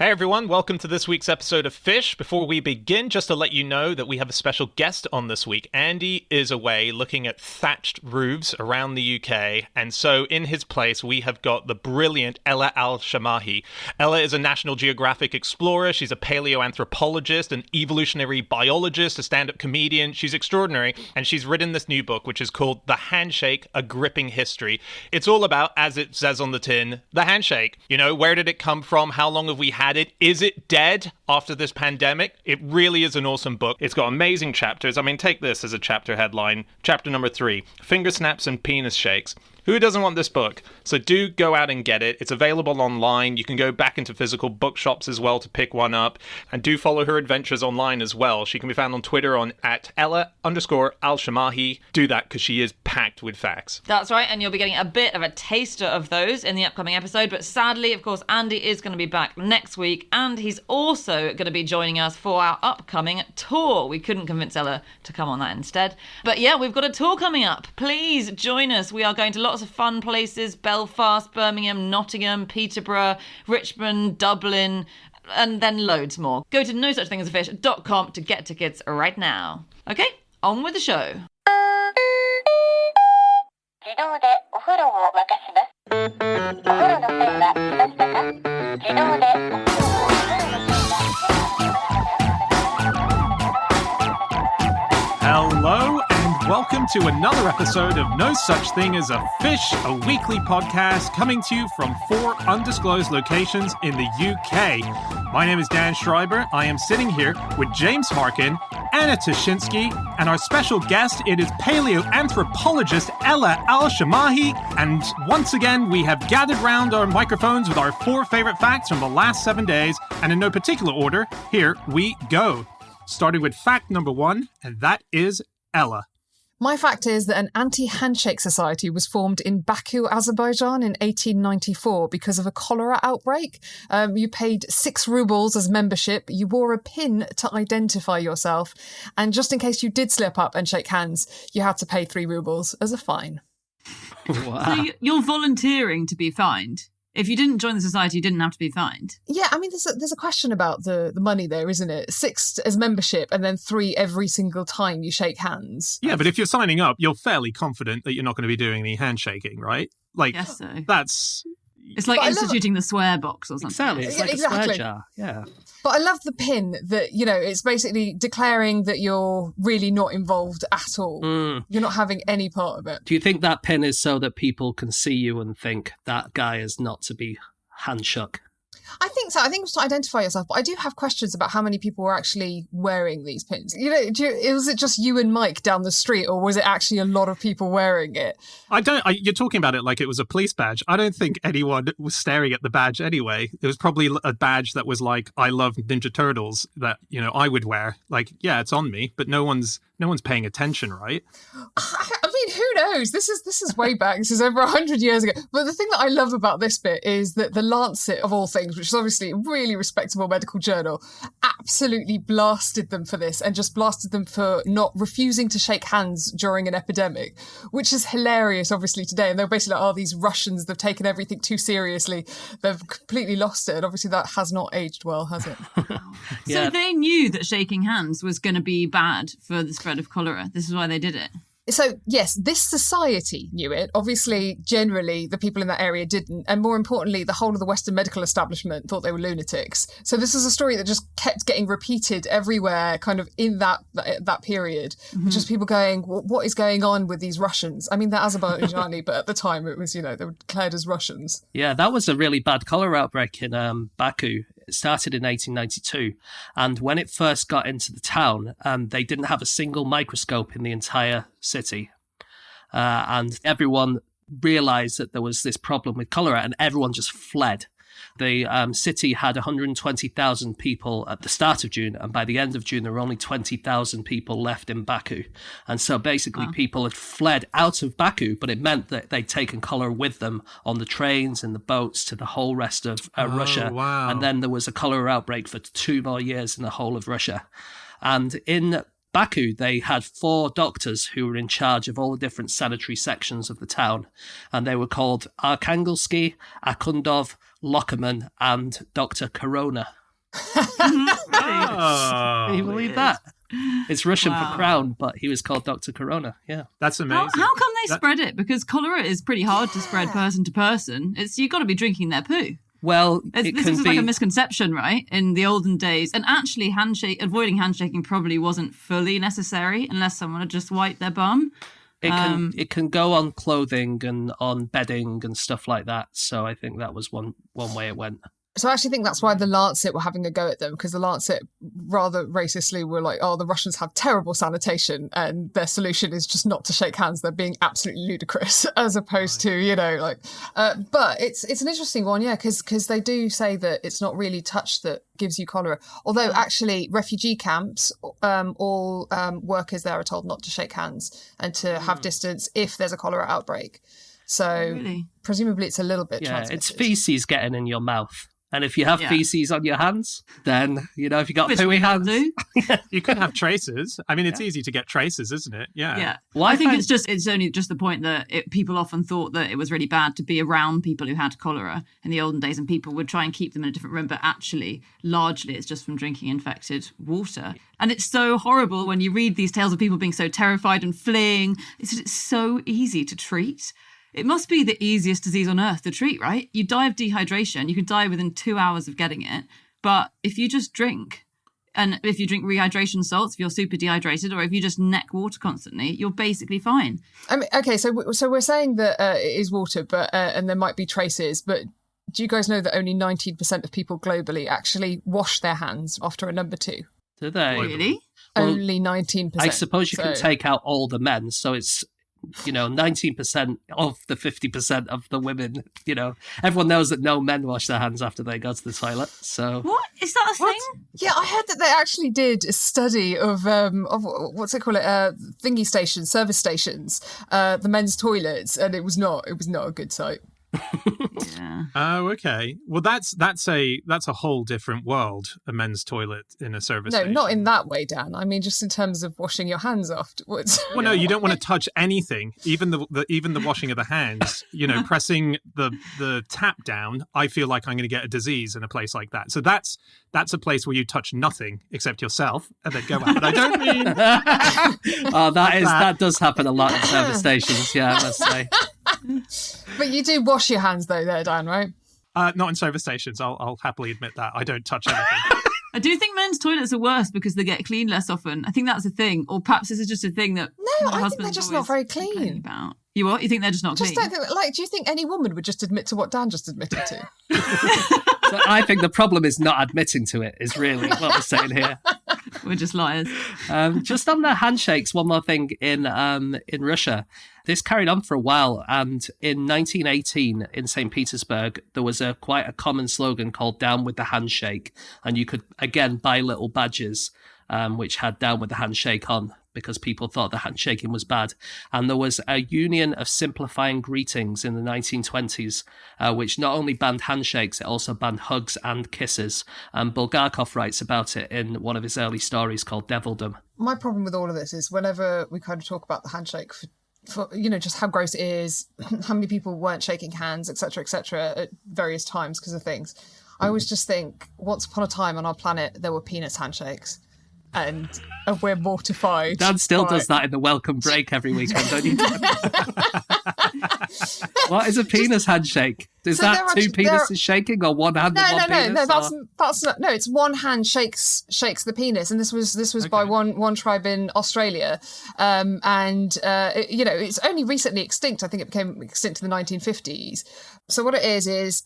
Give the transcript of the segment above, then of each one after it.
Hey everyone, welcome to this week's episode of Fish. Before we begin, just to let you know that we have a special guest on this week. Andy is away looking at thatched roofs around the UK, and so in his place we have got the brilliant Ella Al-Shamahi. Ella is a National Geographic explorer, she's a paleoanthropologist, an evolutionary biologist, a stand-up comedian. She's extraordinary, and she's written this new book which is called The Handshake, A Gripping History. It's all about, as it says on the tin, the handshake. You know, where did it come from? How long have we had it? Is it dead after this pandemic? It really is an awesome book. It's got amazing chapters. I mean, take this as a chapter headline. Chapter number 3, Finger Snaps and Penis Shakes. Who doesn't want this book? So do go out and get it. It's available online. You can go back into physical bookshops as well to pick one up. And do follow her adventures online as well. She can be found on Twitter at Ella_Al-Shamahi. Do that because she is packed with facts. That's right, and you'll be getting a bit of a taster of those in the upcoming episode. But sadly, of course, Andy is going to be back next week. And he's also going to be joining us for our upcoming tour. We couldn't convince Ella to come on that instead. But yeah, we've got a tour coming up. Please join us. We are going to lots of fun places: Belfast, Birmingham, Nottingham, Peterborough, Richmond, Dublin, and then loads more. Go to nosuchthingasafish.com to get tickets right now. Okay, on with the show. Hello and welcome to another episode of No Such Thing as a Fish, a weekly podcast coming to you from 4 undisclosed locations in the UK. My name is Dan Schreiber. I am sitting here with James Harkin, Anna Tashinsky, and our special guest, it is paleoanthropologist Ella Al-Shamahi. And once again, we have gathered round our microphones with our 4 favorite facts from the last 7 days, and in no particular order, here we go. Starting with fact number 1, and that is Ella. My fact is that an anti-handshake society was formed in Baku, Azerbaijan in 1894 because of a cholera outbreak. You paid 6 rubles as membership, you wore a pin to identify yourself, and just in case you did slip up and shake hands, you had to pay 3 rubles as a fine. Wow. So you're volunteering to be fined? If you didn't join the society, you didn't have to be fined. Yeah, I mean, there's a question about the money there, isn't it? 6 as membership and then 3 every single time you shake hands. Yeah, but if you're signing up, you're fairly confident that you're not going to be doing any handshaking, right? Like, yes, so. That's... It's like instituting the swear box or something. Exactly, it's like a swear jar, yeah. But I love the pin that, you know, it's basically declaring that you're really not involved at all. You're not having any part of it. Do you think that pin is so that people can see you and think that guy is not to be handshook? I think so. I think it's to identify yourself. But I do have questions about how many people were actually wearing these pins. You know, was it just you and Mike down the street, or was it actually a lot of people wearing it? You're talking about it like it was a police badge. I don't think anyone was staring at the badge anyway. It was probably a badge that was like, I love Ninja Turtles, that, you know, I would wear. Like, yeah, it's on me, but no one's paying attention, right? I mean, who knows? This is way back. This is over 100 years ago. But the thing that I love about this bit is that the Lancet, of all things, which is obviously a really respectable medical journal, absolutely blasted them for this, and just blasted them for not refusing to shake hands during an epidemic, which is hilarious, obviously, today. And they're basically like, oh, these Russians, they've taken everything too seriously. They've completely lost it. And obviously that has not aged well, has it? Yeah. So they knew that shaking hands was going to be bad for the spread of cholera. This is why they did it. So, yes, this society knew it. Obviously, generally, the people in that area didn't. And more importantly, the whole of the Western medical establishment thought they were lunatics. So this is a story that just kept getting repeated everywhere, kind of in that period. Mm-hmm. Just people going, well, what is going on with these Russians? I mean, they're Azerbaijani, but at the time it was, you know, they were declared as Russians. Yeah, that was a really bad cholera outbreak in Baku. It started in 1892, and when it first got into the town, they didn't have a single microscope in the entire city, and everyone realised that there was this problem with cholera, and everyone just fled. The city had 120,000 people at the start of June, and by the end of June, there were only 20,000 people left in Baku. And so basically people had fled out of Baku, but it meant that they'd taken cholera with them on the trains and the boats to the whole rest of Russia. Wow. And then there was a cholera outbreak for 2 more years in the whole of Russia. And in Baku, they had 4 doctors who were in charge of all the different sanitary sections of the town, and they were called Arkangelsky, Akundov, Lockerman and Dr. Corona. Oh, Can you believe that? It's Russian Wow. for crown, but he was called Dr. Corona. Yeah. that's amazing. How come they spread it? Because cholera is pretty hard to spread person to person. You've got to be drinking their poo. Well, This it is can like a be. misconception, right? In the olden days, and actually, avoiding handshaking probably wasn't fully necessary unless someone had just wiped their bum. It can go on clothing and on bedding and stuff like that. So I think that was one way it went. So I actually think that's why the Lancet were having a go at them, because the Lancet rather racistly were like, oh, the Russians have terrible sanitation and their solution is just not to shake hands. They're being absolutely ludicrous as opposed to, but it's an interesting one, yeah, because they do say that it's not really touch that gives you cholera. Although actually refugee camps, all workers there are told not to shake hands and to have distance if there's a cholera outbreak. So Really? presumably it's a little bit Yeah, transmitted. it's feces getting in your mouth. And if you have feces on your hands, then, if you got Which pooey we hands. do. You could have traces. I mean, it's easy to get traces, isn't it? Yeah. Yeah. Well, I think find- it's only just the point that people often thought that it was really bad to be around people who had cholera in the olden days, and people would try and keep them in a different room, but actually, largely, it's just from drinking infected water. And it's so horrible when you read these tales of people being so terrified and fleeing. It's so easy to treat. It must be the easiest disease on earth to treat, right? You die of dehydration. You can die within 2 hours of getting it. But if you just drink, and if you drink rehydration salts, if you're super dehydrated, or if you just neck water constantly, you're basically fine. I mean, okay, so we're saying that it is water, but and there might be traces, but do you guys know that only 19% of people globally actually wash their hands after a number 2? Do they? Really? Well, Only 19%. I suppose you can So- take out all the men, so it's 19% of the 50% of the women. Everyone knows that no men wash their hands after they go to the toilet. So What? Is that a thing? Yeah, I heard that they actually did a study of what's it called? Thingy stations, service stations, the men's toilets, and it was not a good sight. Yeah. Oh, okay. Well, that's a whole different world. A men's toilet in a service No, station. not in that way, Dan. I mean, just in terms of washing your hands afterwards. Well, no, you don't want to touch anything, even the washing of the hands. Pressing the tap down. I feel like I'm going to get a disease in a place like that. So that's a place where you touch nothing except yourself and then go out. But I don't mean. that does happen a lot in service stations. Yeah, I must say. But you do wash your hands though, there, Dan, right? Not in service stations. I'll happily admit that I don't touch anything. I do think men's toilets are worse because they get cleaned less often. I think that's a thing. Or perhaps this is just a thing that No, my I think husband's they're just always not very complaining clean. about. You what? You think they're just not Just clean? don't think, do you think any woman would just admit to what Dan just admitted to? So I think the problem is not admitting to it. Is really what we're saying here. We're just liars. Just on the handshakes, one more thing in Russia. This carried on for a while, and in 1918 in St. Petersburg, there was quite a common slogan called "Down with the Handshake," and you could again buy little badges which had "Down with the Handshake" on, because people thought the handshaking was bad. And there was a union of simplifying greetings in the 1920s, which not only banned handshakes, it also banned hugs and kisses. And Bulgakov writes about it in one of his early stories called Devildom. My problem with all of this is whenever we kind of talk about the handshake for just how gross it is, how many people weren't shaking hands, etc., at various times because of things, I always just think, once upon a time on our planet, there were penis handshakes. And we're mortified. Dan still by- does that in the welcome break every weekend, don't you? What is a penis handshake? Is So that there are- two there are- penises shaking, or one hand and one penis? No. or- That's not. No, it's one hand shakes the penis, and this was by one tribe in Australia, it's only recently extinct. I think it became extinct in the 1950s. So what it is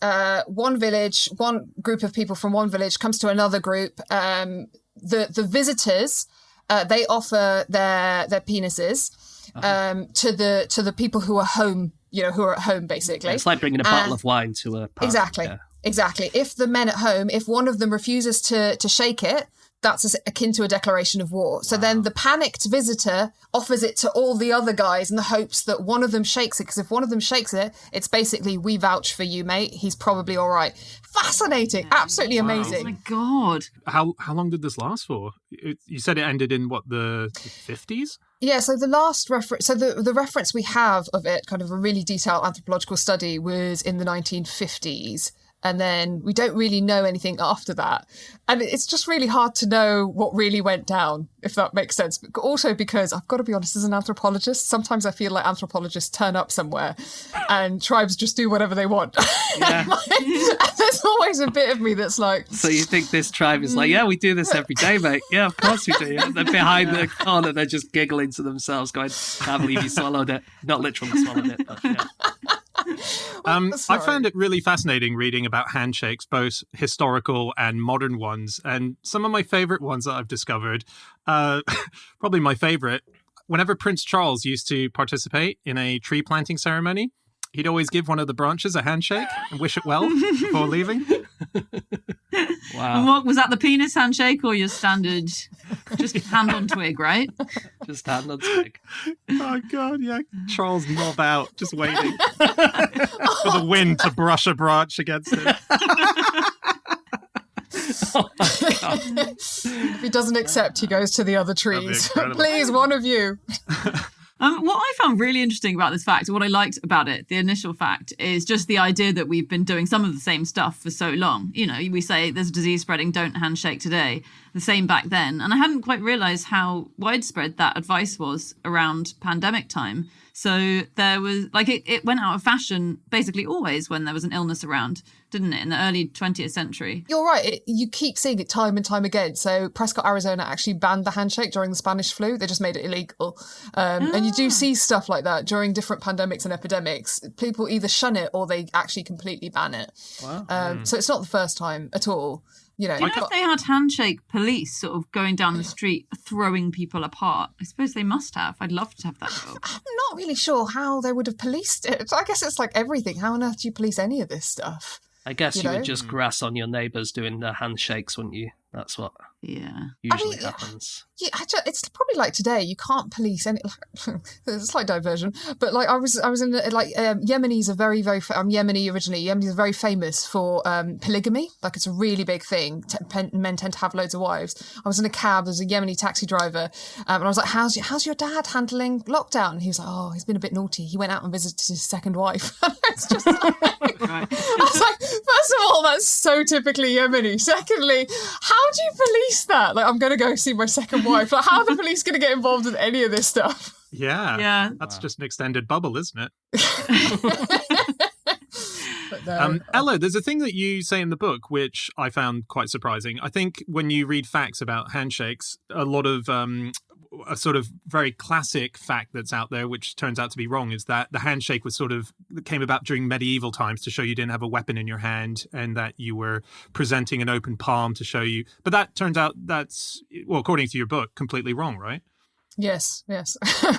one village, one group of people from one village comes to another group. The visitors, they offer their penises to the people who are home, who are at home, basically. It's like bringing a bottle of wine to a party. Exactly. Yeah. Exactly. If the men at home, if one of them refuses to shake it, that's akin to a declaration of war. So then the panicked visitor offers it to all the other guys in the hopes that one of them shakes it. Because if one of them shakes it, it's basically, we vouch for you, mate. He's probably all right. Fascinating. Absolutely Oh my amazing. God. How long did this last for? You said it ended in the 50s? Yeah, so the last reference, the reference we have of it, kind of a really detailed anthropological study, was in the 1950s. and then we don't really know anything after that. And it's just really hard to know what really went down, if that makes sense. But also because I've got to be honest, as an anthropologist, sometimes I feel like anthropologists turn up somewhere and tribes just do whatever they want. Yeah. And there's always a bit of me that's like... So you think this tribe is like, yeah, we do this every day, mate. Yeah, of course we do. And then behind the corner, they're just giggling to themselves, going, can't believe you swallowed it. Not literally swallowed it, but yeah. I found it really fascinating reading about handshakes, both historical and modern ones. And some of my favorite ones that I've discovered, probably my favorite, whenever Prince Charles used to participate in a tree planting ceremony, he'd always give one of the branches a handshake and wish it well before leaving. Wow. And what was that, the penis handshake or your standard just hand on twig, right? Just hand on stick. Oh, God, yeah. Charles knob out, just waiting for the wind to brush a branch against him. Oh my God. If he doesn't accept, he goes to the other trees. Please, one of you. What I found really interesting about this fact, or what I liked about it, the initial fact, is just the idea that we've been doing some of the same stuff for so long. You know, we say there's a disease spreading, don't handshake today. The same back then. And I hadn't quite realised how widespread that advice was around pandemic time. So there was, like, it went out of fashion basically always when there was an illness around, didn't it, in the early 20th century? You're right. You keep seeing it time and time again. So Prescott, Arizona actually banned the handshake during the Spanish flu. They just made it illegal. And you do see stuff like that during different pandemics and epidemics. People either shun it or they actually completely ban it. Wow. So it's not the first time at all. You know, Do you know if they had handshake police sort of going down the street throwing people apart? I suppose they must have. I'd love to have that job. I'm not really sure how they would have policed it. I guess it's like everything. How on earth do you police any of this stuff? I guess you know? would just grass on your neighbours doing the handshakes, wouldn't you? That's what usually happens. Yeah, it's probably like today. You can't police any. It's a slight diversion, but like I was in like Yemenis are very I'm Yemeni originally. Yemenis are very famous for polygamy. Like it's a really big thing. Men tend to have loads of wives. I was in a cab. There's a Yemeni taxi driver, and I was like, "How's your dad handling lockdown?" And he was like, "Oh, he's been a bit naughty. He went out and visited his second wife." It's just like, I was like, first of all, that's so typically Yemeni. Secondly, how do you police that? Like, I'm going to go see my second wife. Like, how are the police going to get involved with any of this stuff? Yeah. That's just an extended bubble, isn't it? No. Ella, there's a thing that you say in the book which I found quite surprising. I think when you read facts about handshakes, a lot of a sort of very classic fact that's out there, which turns out to be wrong, is that the handshake was came about during medieval times to show you didn't have a weapon in your hand and that you were presenting an open palm to show you. But that turns out that's, well, according to your book, completely wrong, right? Yes.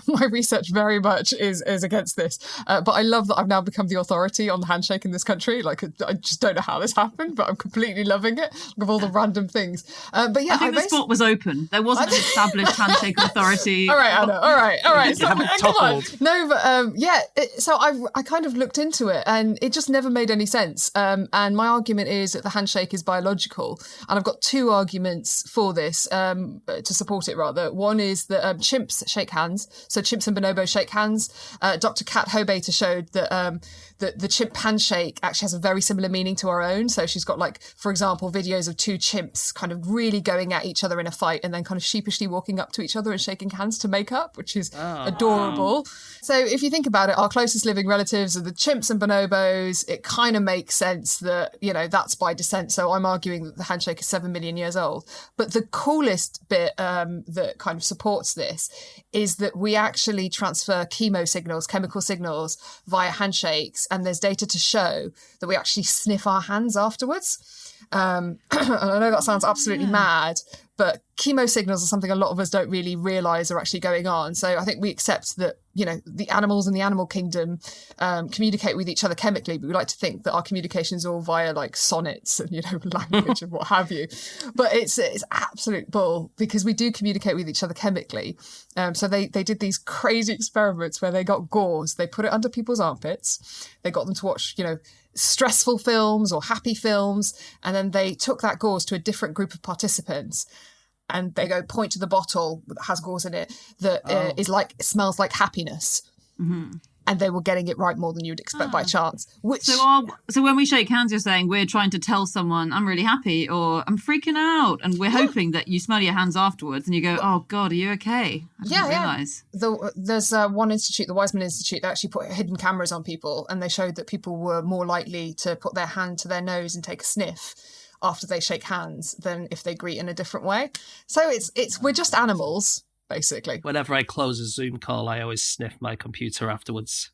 My research very much is against this. But I love that I've now become the authority on the handshake in this country. Like, I just don't know how this happened, but I'm completely loving it. Of all the random things. But yeah, I think the spot was open. There wasn't an established handshake authority. All right, Anna. All right. You haven't toppled. No, but so I kind of looked into it and it just never made any sense. And my argument is that the handshake is biological. And I've got two arguments for this, to support it rather. One is that chimps shake hands. So chimps and bonobos shake hands. Dr. Kat Hobater showed that the chimp handshake actually has a very similar meaning to our own. So she's got, like, for example, videos of two chimps kind of really going at each other in a fight and then kind of sheepishly walking up to each other and shaking hands to make up, which is adorable. So if you think about it, our closest living relatives are the chimps and bonobos. It kind of makes sense that, you know, that's by descent. So I'm arguing that the handshake is 7 million years old. But the coolest bit that kind of supports this is that we actually transfer chemical signals via handshakes, and there's data to show that we actually sniff our hands afterwards. And I know that sounds absolutely mad, but chemo signals are something a lot of us don't really realise are actually going on. So I think we accept that, you know, the animals in the animal kingdom communicate with each other chemically, but we like to think that our communication is all via, like, sonnets and, you know, language and what have you. But it's absolute bull, because we do communicate with each other chemically. So they did these crazy experiments where they got gauze, they put it under people's armpits, they got them to watch, you know, stressful films or happy films, and then they took that gauze to a different group of participants and they go point to the bottle that has gauze in it that smells like happiness. and they were getting it right more than you'd expect by chance. Which So when we shake hands, you're saying we're trying to tell someone I'm really happy or I'm freaking out, and we're hoping that you smell your hands afterwards and you go, oh God, are you okay? I didn't realise. There's one institute, the Weizmann Institute, they actually put hidden cameras on people, and they showed that people were more likely to put their hand to their nose and take a sniff after they shake hands than if they greet in a different way. So we're just animals, basically. Whenever I close a Zoom call, I always sniff my computer afterwards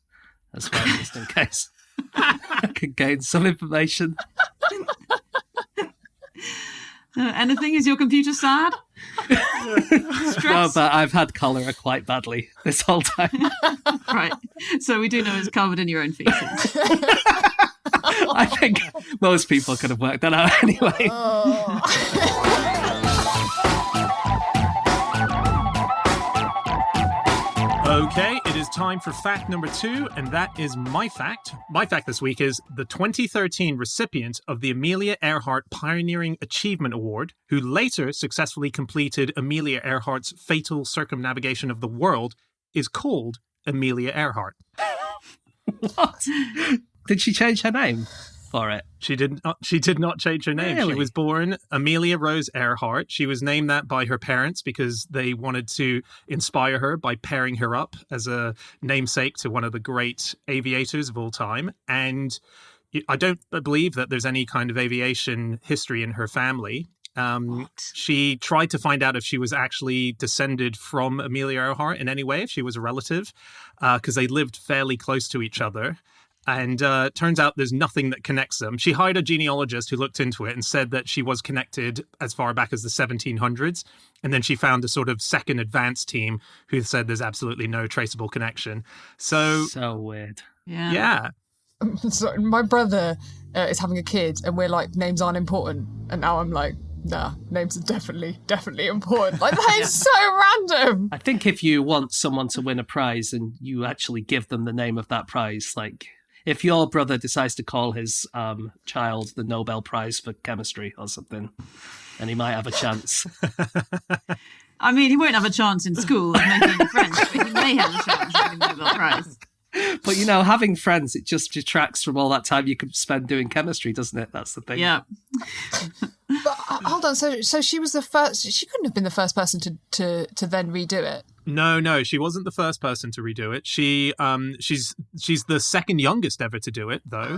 as well, just in case I can gain some information. Anything? Is your computer sad? No, but I've had cholera quite badly this whole time. Right. So we do know it's covered in your own feces. I think most people could have worked that out anyway. Okay, it is time for fact number 2, and that is my fact. My fact this week is the 2013 recipient of the Amelia Earhart Pioneering Achievement Award, who later successfully completed Amelia Earhart's fatal circumnavigation of the world, is called Amelia Earhart. What? Did she change her name for it? She did not change her name. Really? She was born Amelia Rose Earhart. She was named that by her parents because they wanted to inspire her by pairing her up as a namesake to one of the great aviators of all time. And I don't believe that there's any kind of aviation history in her family. She tried to find out if she was actually descended from Amelia Earhart in any way, if she was a relative, because they lived fairly close to each other. And turns out there's nothing that connects them. She hired a genealogist who looked into it and said that she was connected as far back as the 1700s. And then she found a sort of second advance team who said there's absolutely no traceable connection. So weird. Yeah. So my brother is having a kid, and we're like, names aren't important. And now I'm like, nah, names are definitely important. Like, that is so random. I think if you want someone to win a prize and you actually give them the name of that prize, like if your brother decides to call his child the Nobel Prize for chemistry or something, then he might have a chance. I mean, he won't have a chance in school of making friends, but he may have a chance of winning the Nobel Prize. But, having friends, it just detracts from all that time you could spend doing chemistry, doesn't it? That's the thing. Yeah. But hold on, so she was the first. She couldn't have been the first person to then redo it. No, she wasn't the first person to redo it. She's the second youngest ever to do it, though,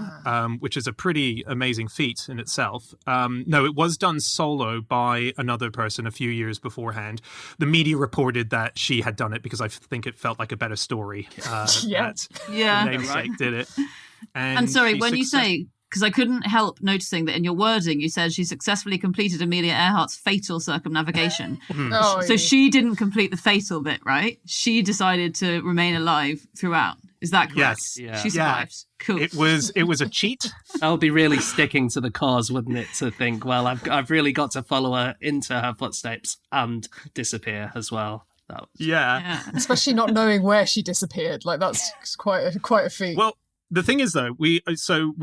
which is a pretty amazing feat in itself. No, it was done solo by another person a few years beforehand. The media reported that she had done it because I think it felt like a better story. That the namesake did it. And sorry, when you say, because I couldn't help noticing that in your wording you said she successfully completed Amelia Earhart's fatal circumnavigation. So she didn't complete the fatal bit, right? She decided to remain alive throughout. Is that correct? Yes. Yeah. She survived. Cool. It was a cheat. That would be really sticking to the cause, wouldn't it? To think, well, I've really got to follow her into her footsteps and disappear as well. Yeah. Especially not knowing where she disappeared. Like, that's quite a feat. Well, the thing is, though, we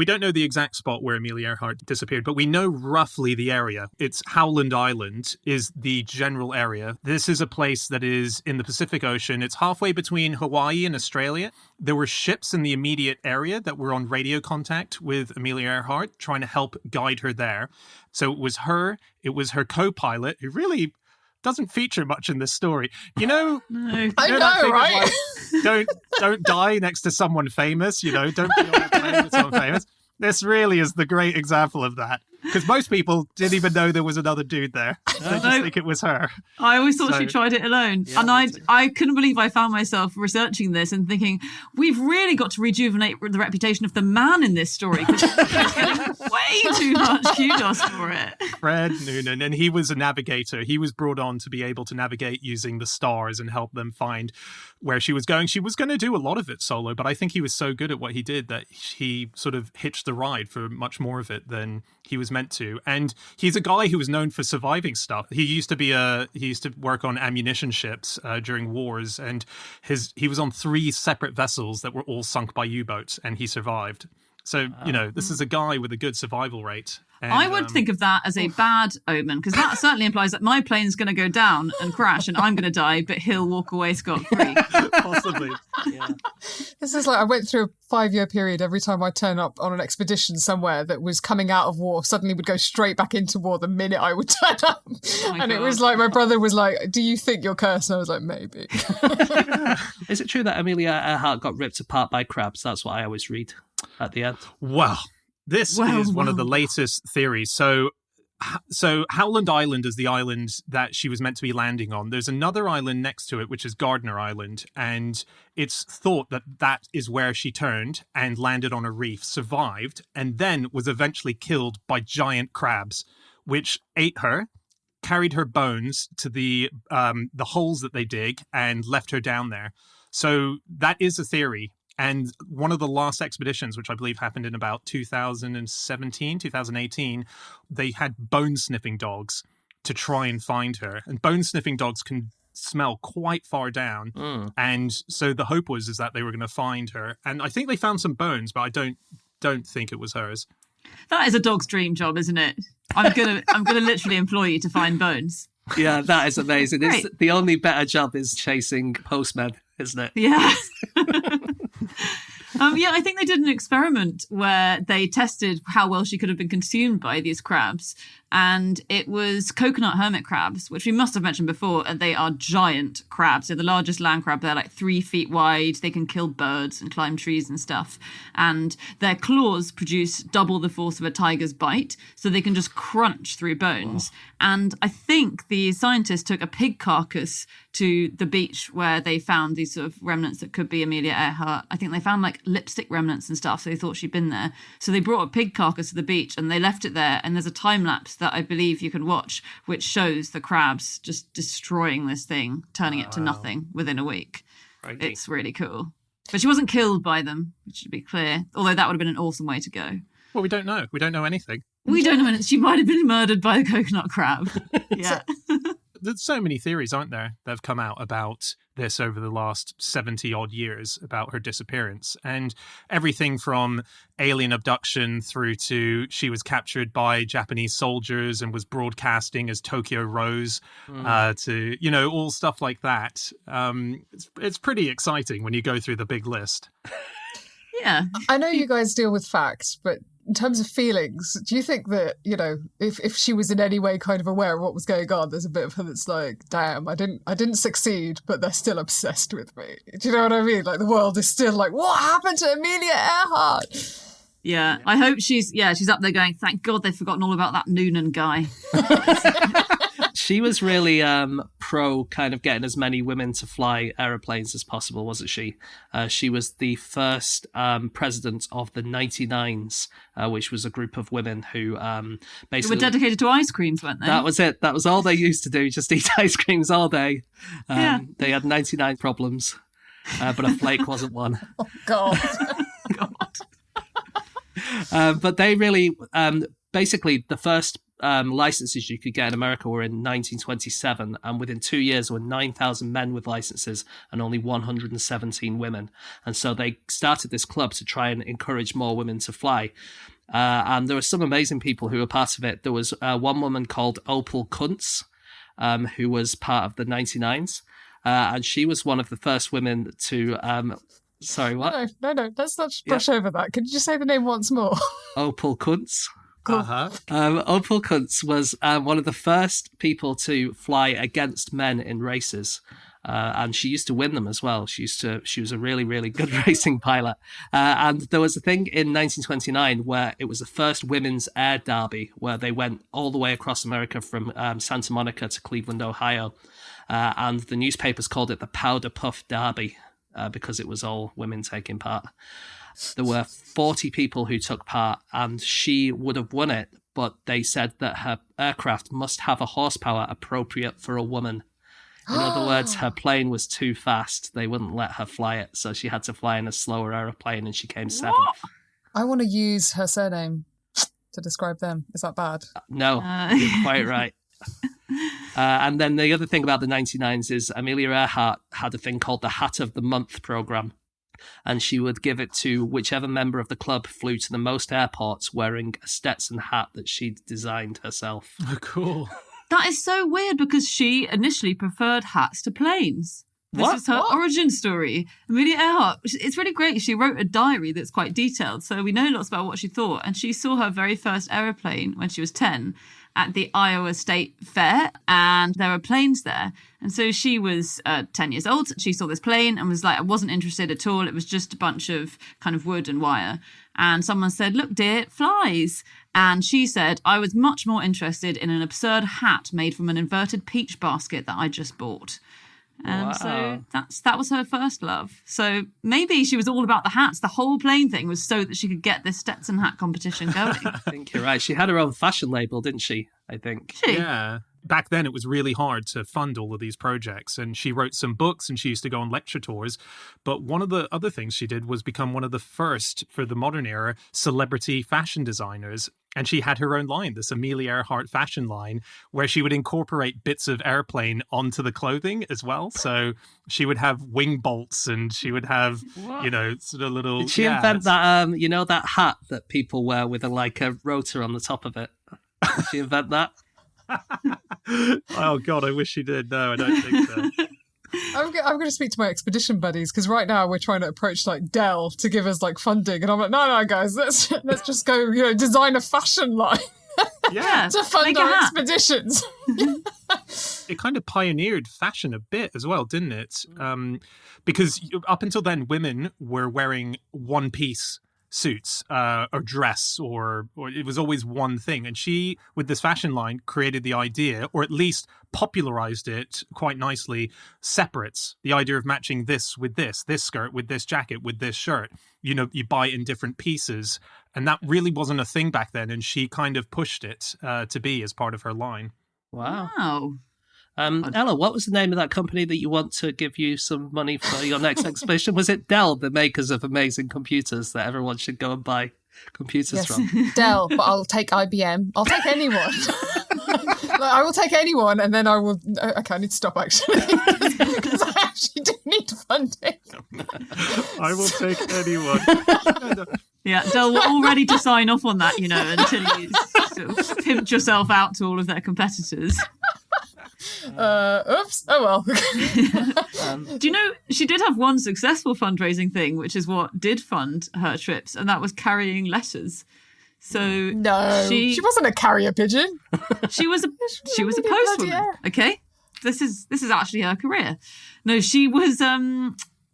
don't know the exact spot where Amelia Earhart disappeared, but we know roughly the area. It's Howland Island is the general area. This is a place that is in the Pacific Ocean. It's halfway between Hawaii and Australia. There were ships in the immediate area that were on radio contact with Amelia Earhart, trying to help guide her there. So it was her co-pilot, who really doesn't feature much in this story. No. I know, right? Like, don't die next to someone famous. Don't be on a plane with someone famous. This really is the great example of that. Because most people didn't even know there was another dude there. They just think it was her. I always thought she tried it alone. Yeah, and I couldn't believe I found myself researching this and thinking, we've really got to rejuvenate the reputation of the man in this story, because he's getting way too much kudos for it. Fred Noonan, and he was a navigator. He was brought on to be able to navigate using the stars and help them find where she was going. She was going to do a lot of it solo, but I think he was so good at what he did that he sort of hitched the ride for much more of it than he was meant to. And he's a guy who was known for surviving stuff. He used to work on ammunition ships during wars, and he was on 3 separate vessels that were all sunk by U-boats, and he survived. So, this is a guy with a good survival rate. And, I would think of that as a bad omen, because that certainly implies that my plane's going to go down and crash and I'm going to die, but he'll walk away scot-free. Possibly. Yeah. This is like I went through a 5-year period. Every time I turn up on an expedition somewhere that was coming out of war, suddenly would go straight back into war the minute I would turn up. And it was like, my brother was like, do you think you're cursed? And I was like, maybe. Is it true that Amelia Earhart got ripped apart by crabs? That's what I always read at the end. Wow. This is one of the latest theories. So Howland Island is the island that she was meant to be landing on. There's another island next to it, which is Gardner Island. And it's thought that that is where she turned and landed on a reef, survived, and then was eventually killed by giant crabs, which ate her, carried her bones to the holes that they dig, and left her down there. So that is a theory. And one of the last expeditions, which I believe happened in about 2017, 2018, they had bone-sniffing dogs to try and find her. And bone-sniffing dogs can smell quite far down. And so the hope is that they were going to find her. And I think they found some bones, but I don't think it was hers. That is a dog's dream job, isn't it? I'm gonna literally employ you to find bones. Yeah, that is amazing. It's, the only better job is chasing postmen, isn't it? Yeah. I think they did an experiment where they tested how well she could have been consumed by these crabs. And it was coconut hermit crabs, which we must have mentioned before. And they are giant crabs. They're the largest land crab. They're like 3 feet wide. They can kill birds and climb trees and stuff. And their claws produce double the force of a tiger's bite. So they can just crunch through bones. Oh. And I think the scientists took a pig carcass to the beach where they found these sort of remnants that could be Amelia Earhart. I think they found like lipstick remnants and stuff, so they thought she'd been there. So they brought a pig carcass to the beach and they left it there, and there's a time lapse that I believe you can watch which shows the crabs just destroying this thing, turning it to nothing within a week. Crikey. It's really cool. But she wasn't killed by them, which should be clear, although that would have been an awesome way to go. Well, we don't know. We don't know anything. We don't know when she might have been murdered by a coconut crab. Yeah. There's so many theories, aren't there, that have come out about this over the last 70 odd years about her disappearance. And everything from alien abduction through to she was captured by Japanese soldiers and was broadcasting as Tokyo Rose to, all stuff like that. It's pretty exciting when you go through the big list. Yeah. I know you guys deal with facts, but in terms of feelings, do you think that, if she was in any way kind of aware of what was going on, there's a bit of her that's like, damn, I didn't succeed, but they're still obsessed with me. Do you know what I mean? Like the world is still like, what happened to Amelia Earhart? Yeah, I hope she's up there going, thank God they've forgotten all about that Noonan guy. She was really pro kind of getting as many women to fly aeroplanes as possible, wasn't she? She was the first president of the 99s, which was a group of women who basically... They were dedicated to ice creams, weren't they? That was it. That was all they used to do, just eat ice creams all day. They had 99 problems, but a flake wasn't one. Oh, God. But they really... basically, the first... licenses you could get in America were in 1927, and within 2 years there were 9,000 men with licenses and only 117 women. And so they started this club to try and encourage more women to fly. And there were some amazing people who were part of it. There was one woman called Opal Kuntz, who was part of the 99s, and she was one of the first women to... sorry, what? No, let's not brush over that. Could you just say the name once more? Opal Kuntz. Cool. Opal Kuntz was one of the first people to fly against men in races. And she used to win them as well. She was a really, really good racing pilot. And there was a thing in 1929 where it was the first women's air derby, where they went all the way across America from Santa Monica to Cleveland, Ohio. And the newspapers called it the Powder Puff Derby because it was all women taking part. There were 40 people who took part, and she would have won it, but they said that her aircraft must have a horsepower appropriate for a woman. In other words, her plane was too fast. They wouldn't let her fly it, so she had to fly in a slower aeroplane, and she came 7th. I want to use her surname to describe them. Is that bad? No, you're quite right. And then the other thing about the 99s is Amelia Earhart had a thing called the Hat of the Month program. and she would give it to whichever member of the club flew to the most airports wearing a Stetson hat that she'd designed herself. Oh, cool. That is so weird because she initially preferred hats to planes. This What? is her origin story. Amelia Earhart, it's really great. She wrote a diary that's quite detailed, so we know lots about what she thought. And she saw her very first aeroplane when she was 10 at the Iowa State Fair, and there were planes there. And so she was 10 years old. She saw this plane and was like, I wasn't interested at all. It was just a bunch of kind of wood and wire. And someone said, look, dear, it flies. And she said, I was much more interested in an absurd hat made from an inverted peach basket that I just bought. And so that was her first love. So maybe she was all about the hats. The whole plane thing was so that she could get this Stetson hat competition going. I think you're right. She had her own fashion label, didn't she? I think. Yeah. Back then, it was really hard to fund all of these projects. And she wrote some books and she used to go on lecture tours. But one of the other things she did was become one of the first, for the modern era, celebrity fashion designers. And she had her own line, this Amelia Earhart fashion line, where she would incorporate bits of airplane onto the clothing as well. So she would have wing bolts and she would have, sort of little... Did she invent that, that hat that people wear with a rotor on the top of it? Did she invent that? Oh, God, I wish she did. No, I don't think so. I'm going to speak to my expedition buddies because right now we're trying to approach like Dell to give us like funding, and I'm like, no, guys, let's just go, design a fashion line. Yeah, to fund our expeditions. It kind of pioneered fashion a bit as well, didn't it? Because up until then, women were wearing one-piece suits or dress or it was always one thing, and she, with this fashion line, created the idea, or at least popularized it quite nicely, separates the idea of matching this with this skirt with this jacket with this shirt. You buy it in different pieces, and that really wasn't a thing back then, and she kind of pushed it to be as part of her line. Wow. Ella, what was the name of that company that you want to give you some money for your next exhibition? Was it Dell, the makers of amazing computers that everyone should go and buy computers from? Dell, but I'll take IBM. I'll take anyone. I will take anyone, and then I will... Okay, I need to stop, actually, because I actually do need funding. I will take anyone. Yeah, Dell, we're all ready to sign off on that, until you sort of pimped yourself out to all of their competitors. Oops. Oh, well. Do you know, she did have one successful fundraising thing, which is what did fund her trips, and that was carrying letters. So no, she wasn't a carrier pigeon. She was a postwoman. Okay, this is actually her career. No, she was.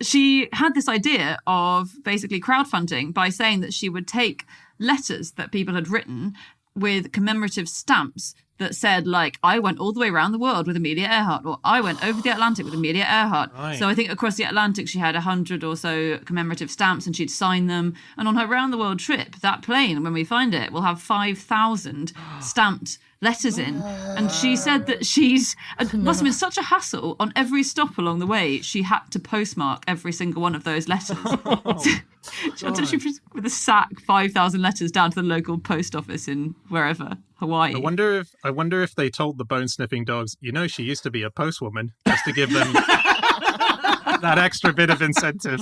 She had this idea of basically crowdfunding by saying that she would take letters that people had written with commemorative stamps that said, like, I went all the way around the world with Amelia Earhart, or I went over the Atlantic with Amelia Earhart. Right. So I think across the Atlantic, she had 100 or so commemorative stamps, and she'd sign them. And on her round the world trip, that plane, when we find it, will have 5,000 stamped letters in. And she said that it must have been such a hassle. On every stop along the way, she had to postmark every single one of those letters. She with a sack 5,000 letters down to the local post office in wherever, Hawaii. I wonder if they told the bone-sniffing dogs, she used to be a postwoman, just to give them that extra bit of incentive.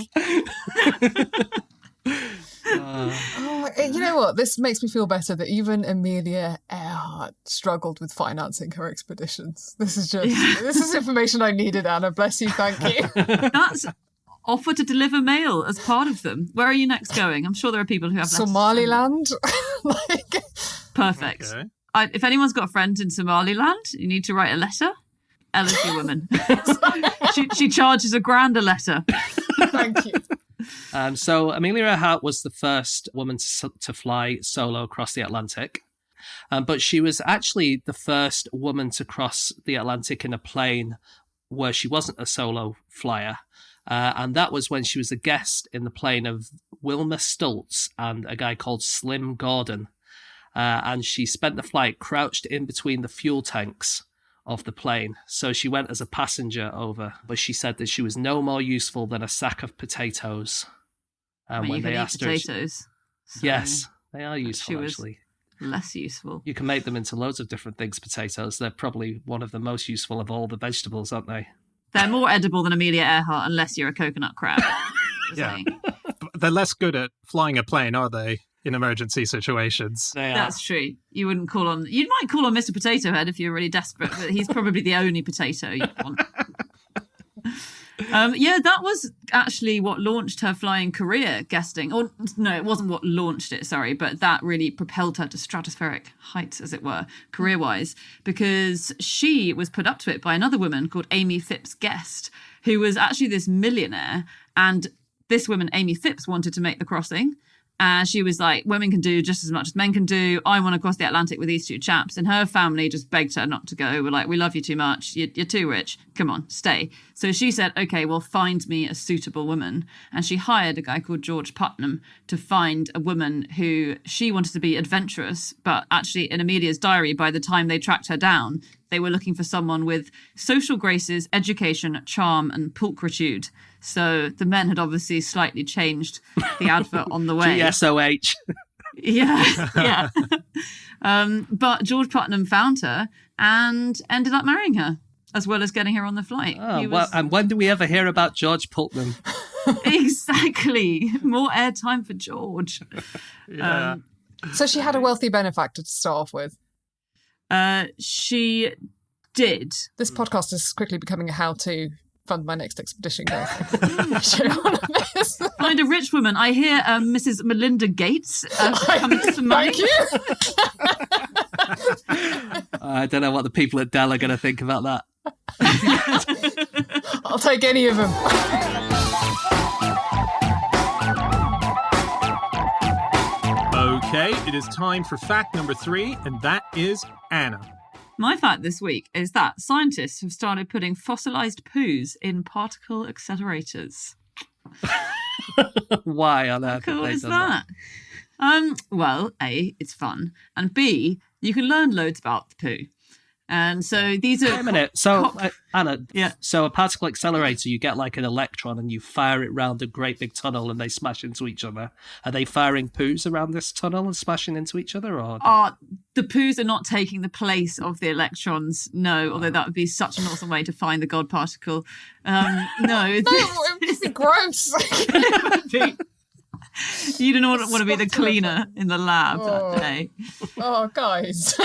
You know what? This makes me feel better that even Amelia Earhart struggled with financing her expeditions. This is information I needed, Anna. Bless you. Thank you. That's offer to deliver mail as part of them. Where are you next going? I'm sure there are people who have Somaliland. Perfect. Okay. If anyone's got a friend in Somaliland, you need to write a letter. Ella's your woman. she charges $1,000 a letter. Thank you. So Amelia Earhart was the first woman to fly solo across the Atlantic. But she was actually the first woman to cross the Atlantic in a plane where she wasn't a solo flyer. And that was when she was a guest in the plane of Wilma Stultz and a guy called Slim Gordon. And she spent the flight crouched in between the fuel tanks of the plane. So she went as a passenger over, but she said that she was no more useful than a sack of potatoes. When they asked potatoes. So yes, they are useful, actually. Less useful. You can make them into loads of different things, potatoes. They're probably one of the most useful of all the vegetables, aren't they? They're more edible than Amelia Earhart, unless you're a coconut crab. Yeah. they're less good at flying a plane, are they, in emergency situations? That's true. You might call on Mr. Potato Head if you're really desperate, but he's probably the only potato you want. That was actually what launched her flying career, guesting. Or no, it wasn't what launched it, sorry, but that really propelled her to stratospheric heights, as it were, career-wise, because she was put up to it by another woman called Amy Phipps Guest, who was actually this millionaire, and this woman, Amy Phipps, wanted to make the crossing. She was like, women can do just as much as men can do. I want to cross the Atlantic with these two chaps. And her family just begged her not to go. We're like, we love you too much. You're too rich. Come on, stay. So she said, okay, well, find me a suitable woman. And she hired a guy called George Putnam to find a woman who she wanted to be adventurous. But actually, in Amelia's diary, by the time they tracked her down, they were looking for someone with social graces, education, charm, and pulchritude. So the men had obviously slightly changed the advert on the way. GSOH. Yeah. But George Putnam found her and ended up marrying her, as well as getting her on the flight. Well, and when do we ever hear about George Putnam? Exactly. More airtime for George. Yeah. So she had a wealthy benefactor to start off with. She did. This podcast is quickly becoming a how-to fund my next expedition, guys. Find a rich woman. I hear Mrs. Melinda Gates coming to some money. Thank you. I don't know what the people at Dell are going to think about that. I'll take any of them. Okay, it is time for fact number 3, and that is Anna. My fact this week is that scientists have started putting fossilized poos in particle accelerators. Why on earth? How cool have they is done that? Well, A, it's fun, and B, you can learn loads about the poo. And so these are... Wait a minute. So, Anna, Yeah. So a particle accelerator, you get like an electron and you fire it round a great big tunnel and they smash into each other. Are they firing poos around this tunnel and smashing into each other? Or the poos are not taking the place of the electrons, no, although that would be such an awesome way to find the God particle. No. It would be gross. You don't want to be the cleaner in the lab that day. Oh, guys.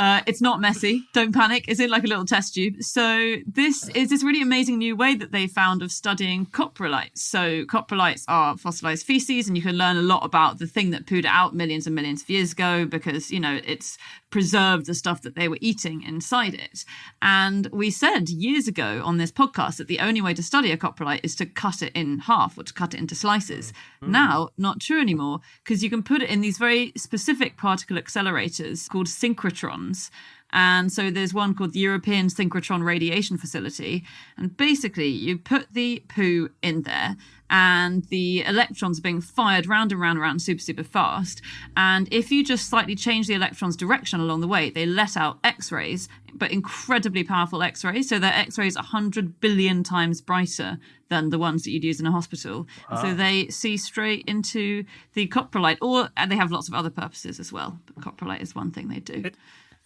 It's not messy. Don't panic. It's in like a little test tube. So this is this really amazing new way that they found of studying coprolites. So coprolites are fossilized feces, and you can learn a lot about the thing that pooed it out millions and millions of years ago because, you know, it's preserved the stuff that they were eating inside it. And we said years ago on this podcast that the only way to study a coprolite is to cut it in half or to cut it into slices. Now, not true anymore, because you can put it in these very specific particle accelerators called synchrotrons. And so there's one called the European Synchrotron Radiation Facility. And basically, you put the poo in there and the electrons are being fired round and round and round super, super fast. And if you just slightly change the electrons' direction along the way, they let out X-rays, but incredibly powerful X-rays. So their X-rays are 100 billion times brighter than the ones that you'd use in a hospital. Wow. So they see straight into the coprolite, and they have lots of other purposes as well. But coprolite is one thing they do.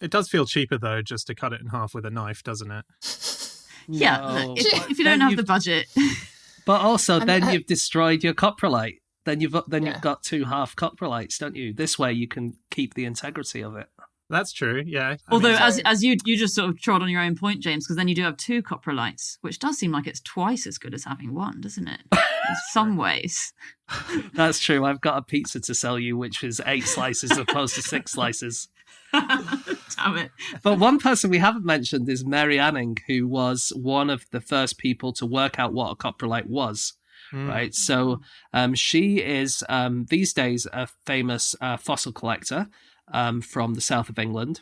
It does feel cheaper, though, just to cut it in half with a knife, doesn't it? Yeah, No. if you don't have the budget. But also, then you've destroyed your coprolite. Then you've got 2 half coprolites, don't you? This way, you can keep the integrity of it. That's true, yeah. Although, as you just sort of trod on your own point, James, because then you do have 2 coprolites, which does seem like it's twice as good as having one, doesn't it? In some ways. That's true. I've got a pizza to sell you, which is 8 slices as opposed to 6 slices. Damn it. But one person we haven't mentioned is Mary Anning, who was one of the first people to work out what a coprolite was. Right. So she is these days a famous fossil collector from the south of England.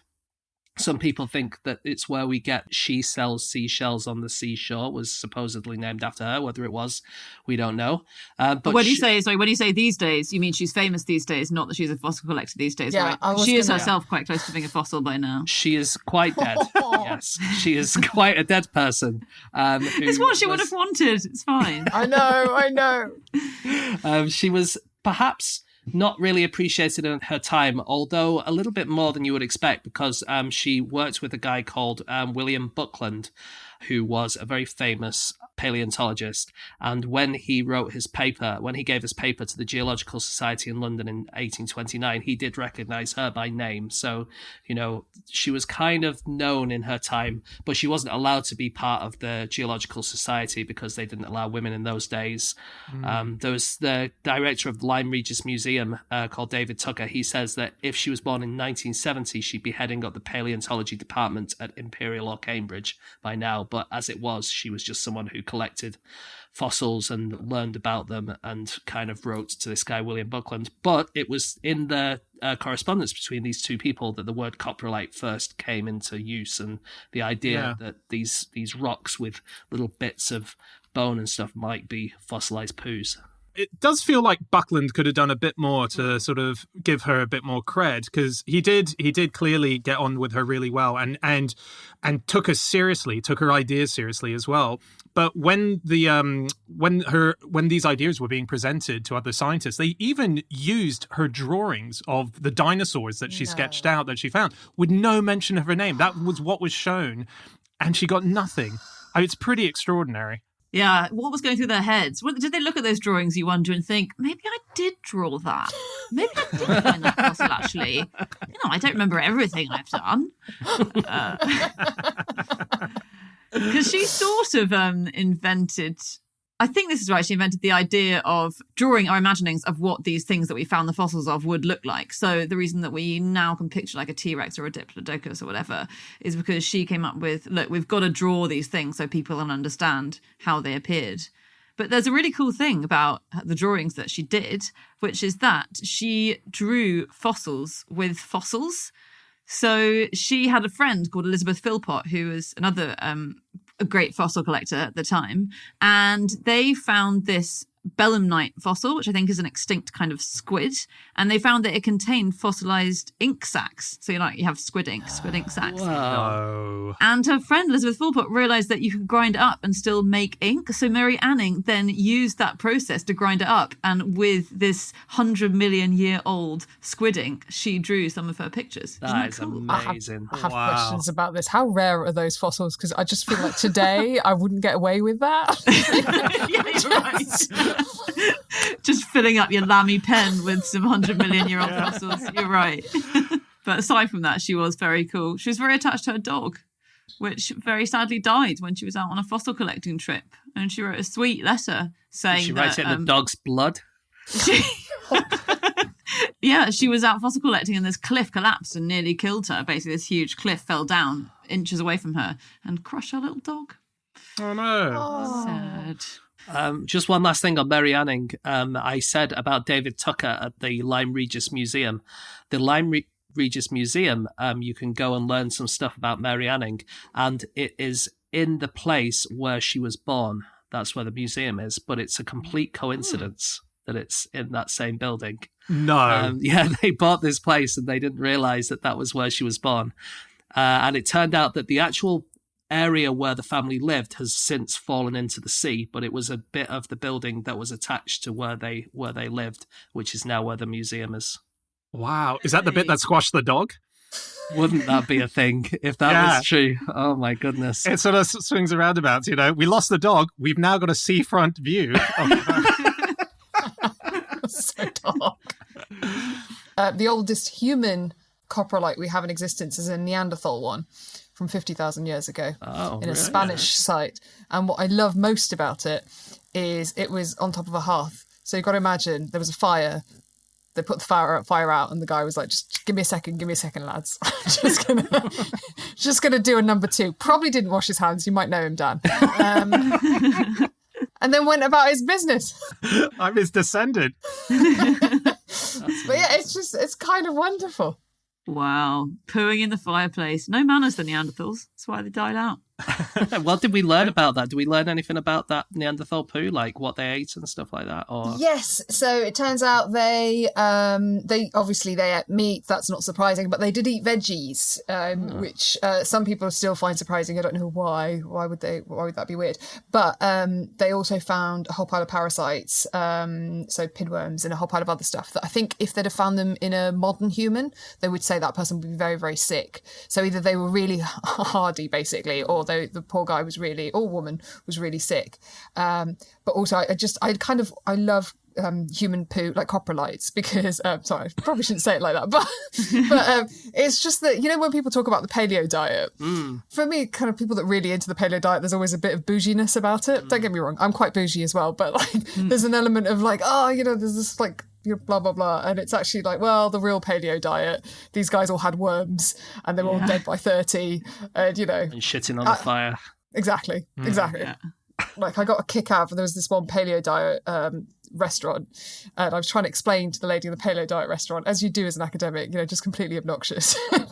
Some people think that it's where we get she sells seashells on the seashore was supposedly named after her. Whether it was, we don't know. But when you say these days, you mean she's famous these days, not that she's a fossil collector these days, Yeah, right? She is herself quite close to being a fossil by now. She is quite dead. Yes, she is quite a dead person. It's what she would have wanted. It's fine. I know. She was perhaps not really appreciated in her time, although a little bit more than you would expect, because she worked with a guy called William Buckland, who was a very famous paleontologist. And when he wrote his paper, when he gave his paper to the Geological Society in London in 1829, he did recognize her by name. So, you know, she was kind of known in her time, but she wasn't allowed to be part of the Geological Society because they didn't allow women in those days. There was the director of the Lyme Regis Museum called David Tucker. He says that if she was born in 1970, she'd be heading up the paleontology department at Imperial or Cambridge by now. But as it was, she was just someone who collected fossils and learned about them and kind of wrote to this guy, William Buckland. But it was in the correspondence between these two people that the word coprolite first came into use, and the idea that these rocks with little bits of bone and stuff might be fossilized poos. It does feel like Buckland could have done a bit more to sort of give her a bit more cred, because he did clearly get on with her really well and took her ideas seriously as well. But when these ideas were being presented to other scientists, they even used her drawings of the dinosaurs that she sketched out that she found with no mention of her name. That was what was shown, and she got nothing. It's pretty extraordinary. Yeah, what was going through their heads? Did they look at those drawings, you wonder, and think, maybe I did draw that? Maybe I did find that fossil, actually. You know, I don't remember everything I've done. Because she sort of invented... I think this is right. She invented the idea of drawing our imaginings of what these things that we found the fossils of would look like. So the reason that we now can picture like a T-Rex or a Diplodocus or whatever is because she came up with, look, we've got to draw these things so people can understand how they appeared. But there's a really cool thing about the drawings that she did, which is that she drew fossils with fossils. So she had a friend called Elizabeth Philpott, who was another a great fossil collector at the time, and they found this belemnite fossil, which I think is an extinct kind of squid, and they found that it contained fossilized ink sacs. So you have squid ink sacs. Wow. And her friend Elizabeth Philpott realized that you could grind it up and still make ink. So Mary Anning then used that process to grind it up, and with this 100 million year old squid ink, she drew some of her pictures. That is amazing. I have questions about this. How rare are those fossils? Because I just feel like today I wouldn't get away with that. Yeah, you're right. Just filling up your Lamy pen with some 100 million year old fossils. You're right. But aside from that, she was very cool. She was very attached to her dog, which very sadly died when she was out on a fossil collecting trip. And she wrote a sweet letter saying she writes it in the dog's blood. Yeah, she was out fossil collecting and this cliff collapsed and nearly killed her. Basically, this huge cliff fell down inches away from her and crushed her little dog. Oh, no. Oh. Sad. Just one last thing on Mary Anning. I said about David Tucker at the Lyme Regis Museum. The Lyme Regis Museum, you can go and learn some stuff about Mary Anning, and it is in the place where she was born. That's where the museum is, but it's a complete coincidence that it's in that same building. No. Yeah, they bought this place and they didn't realize that was where she was born. And it turned out that the actual area where the family lived has since fallen into the sea, but it was a bit of the building that was attached to where they lived, which is now where the museum is. Wow. Is that the bit that squashed the dog? Wouldn't that be a thing if that was true? Oh my goodness. It sort of swings and roundabouts, you know. We lost the dog. We've now got a seafront view. So dark. The oldest human coprolite we have in existence is a Neanderthal one from 50,000 years ago in a Spanish site. And what I love most about it is it was on top of a hearth. So you've got to imagine there was a fire. They put the fire out and the guy was like, just give me a second, lads. just gonna do a number two. Probably didn't wash his hands. You might know him, Dan. And then went about his business. I'm his descendant. But yeah, it's kind of wonderful. Wow. Pooing in the fireplace. No manners, the Neanderthals. That's why they died out. Well, did we learn about that? Did we learn anything about that Neanderthal poo, like what they ate and stuff like that? Or yes, so it turns out they obviously they ate meat. That's not surprising, but they did eat veggies, which some people still find surprising. I don't know why. Why would that be weird? But they also found a whole pile of parasites, so pinworms and a whole pile of other stuff that I think if they'd have found them in a modern human, they would say that person would be very, very sick. So either they were really hardy, basically, or though the poor guy was really, or woman was really sick. But also I love human poo, like coprolites, because sorry, I probably shouldn't say it like that, but it's just that, you know, when people talk about the paleo diet, for me, kind of people that really into the paleo diet, there's always a bit of bouginess about it. Don't get me wrong, I'm quite bougie as well, but like there's an element of like, oh, you know, there's this like, you know, blah blah blah, and it's actually like, well, the real paleo diet, these guys all had worms and they were all dead by 30, and you know, And shitting on the fire. exactly. Yeah. Like I got a kick out of, there was this one paleo diet restaurant, and I was trying to explain to the lady in the paleo diet restaurant, as you do as an academic, you know, just completely obnoxious. I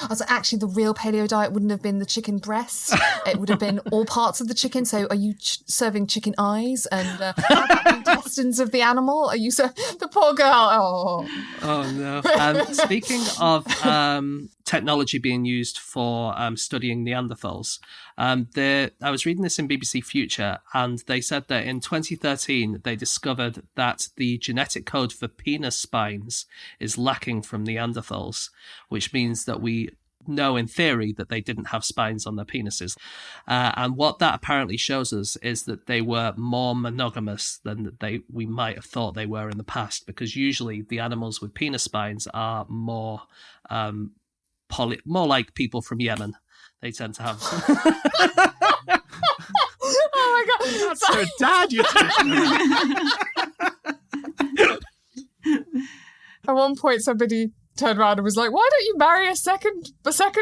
was like, actually, the real paleo diet wouldn't have been the chicken breast. It would have been all parts of the chicken. So are you serving chicken eyes and how about the intestines of the animal? Are you the poor girl? Oh no. Speaking of technology being used for studying Neanderthals, I was reading this in BBC Future, and they said that in 2013 they discovered that the genetic code for penis spines is lacking from Neanderthals, which means that we know in theory that they didn't have spines on their penises. And what that apparently shows us is that they were more monogamous than we might have thought they were in the past, because usually the animals with penis spines are more like people from Yemen. They tend to have. Oh my god! That's her dad you're talking about. At one point, somebody turned around and was like, "Why don't you marry a second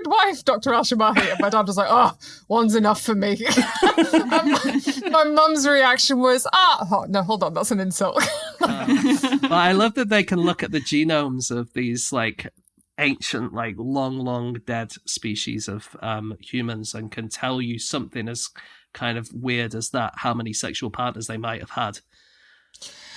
wife, Dr. Al-Shamahi?" And my dad was like, "Oh, one's enough for me." And my mum's reaction was, "Oh, no, hold on, that's an insult." But I love that they can look at the genomes of these like ancient, like long dead species of humans, and can tell you something as kind of weird as that, how many sexual partners they might have had.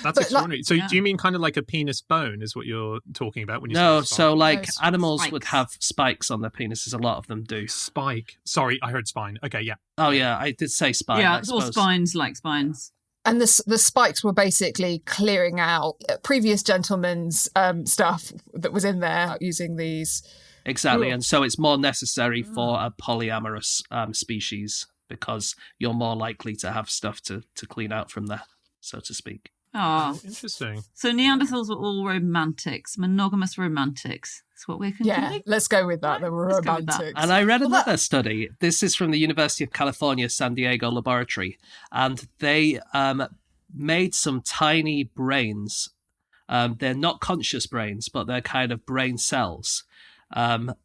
That's extraordinary. So do you mean kind of like a penis bone is what you're talking about when you say spike? So like No, animals spikes. would have spikes on their penises. A lot of them do. Spike. Sorry, I heard spine. Okay, yeah. Oh yeah, I did say spine. Yeah, I it's all suppose. spines like spines. And the spikes were basically clearing out previous gentlemen's stuff that was in there using these. Exactly, Cool. and so it's more necessary for a polyamorous species, because you're more likely to have stuff to clean out from there, so to speak. Oh, Interesting. so Neanderthals were all romantics, monogamous romantics. That's what we're Yeah, concluding. let's go with that. They were Let's go with that. romantics. And I read Well, another study. This is from the University of California, San Diego Laboratory, and they made some tiny brains. They're not conscious brains, but they're kind of brain cells. And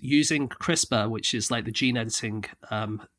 using CRISPR, which is like the gene editing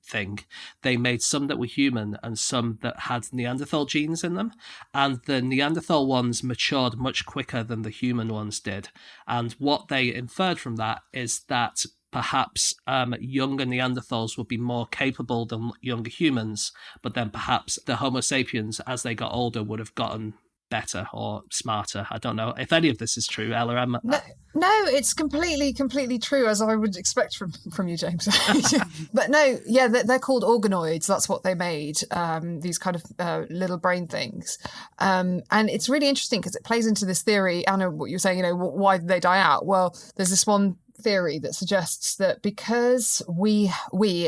thing, they made some that were human and some that had Neanderthal genes in them. And the Neanderthal ones matured much quicker than the human ones did. And what they inferred from that is that perhaps younger Neanderthals would be more capable than younger humans, but then perhaps the Homo sapiens, as they got older, would have gotten better or smarter. I don't know if any of this is true, Ella. No, it's completely true, as I would expect from you, James. But no, yeah, they're called organoids. That's what they made, these kind of little brain things. And it's really interesting because it plays into this theory, Anna, what you're saying, you know, why did they die out? Well, there's this one theory that suggests that because we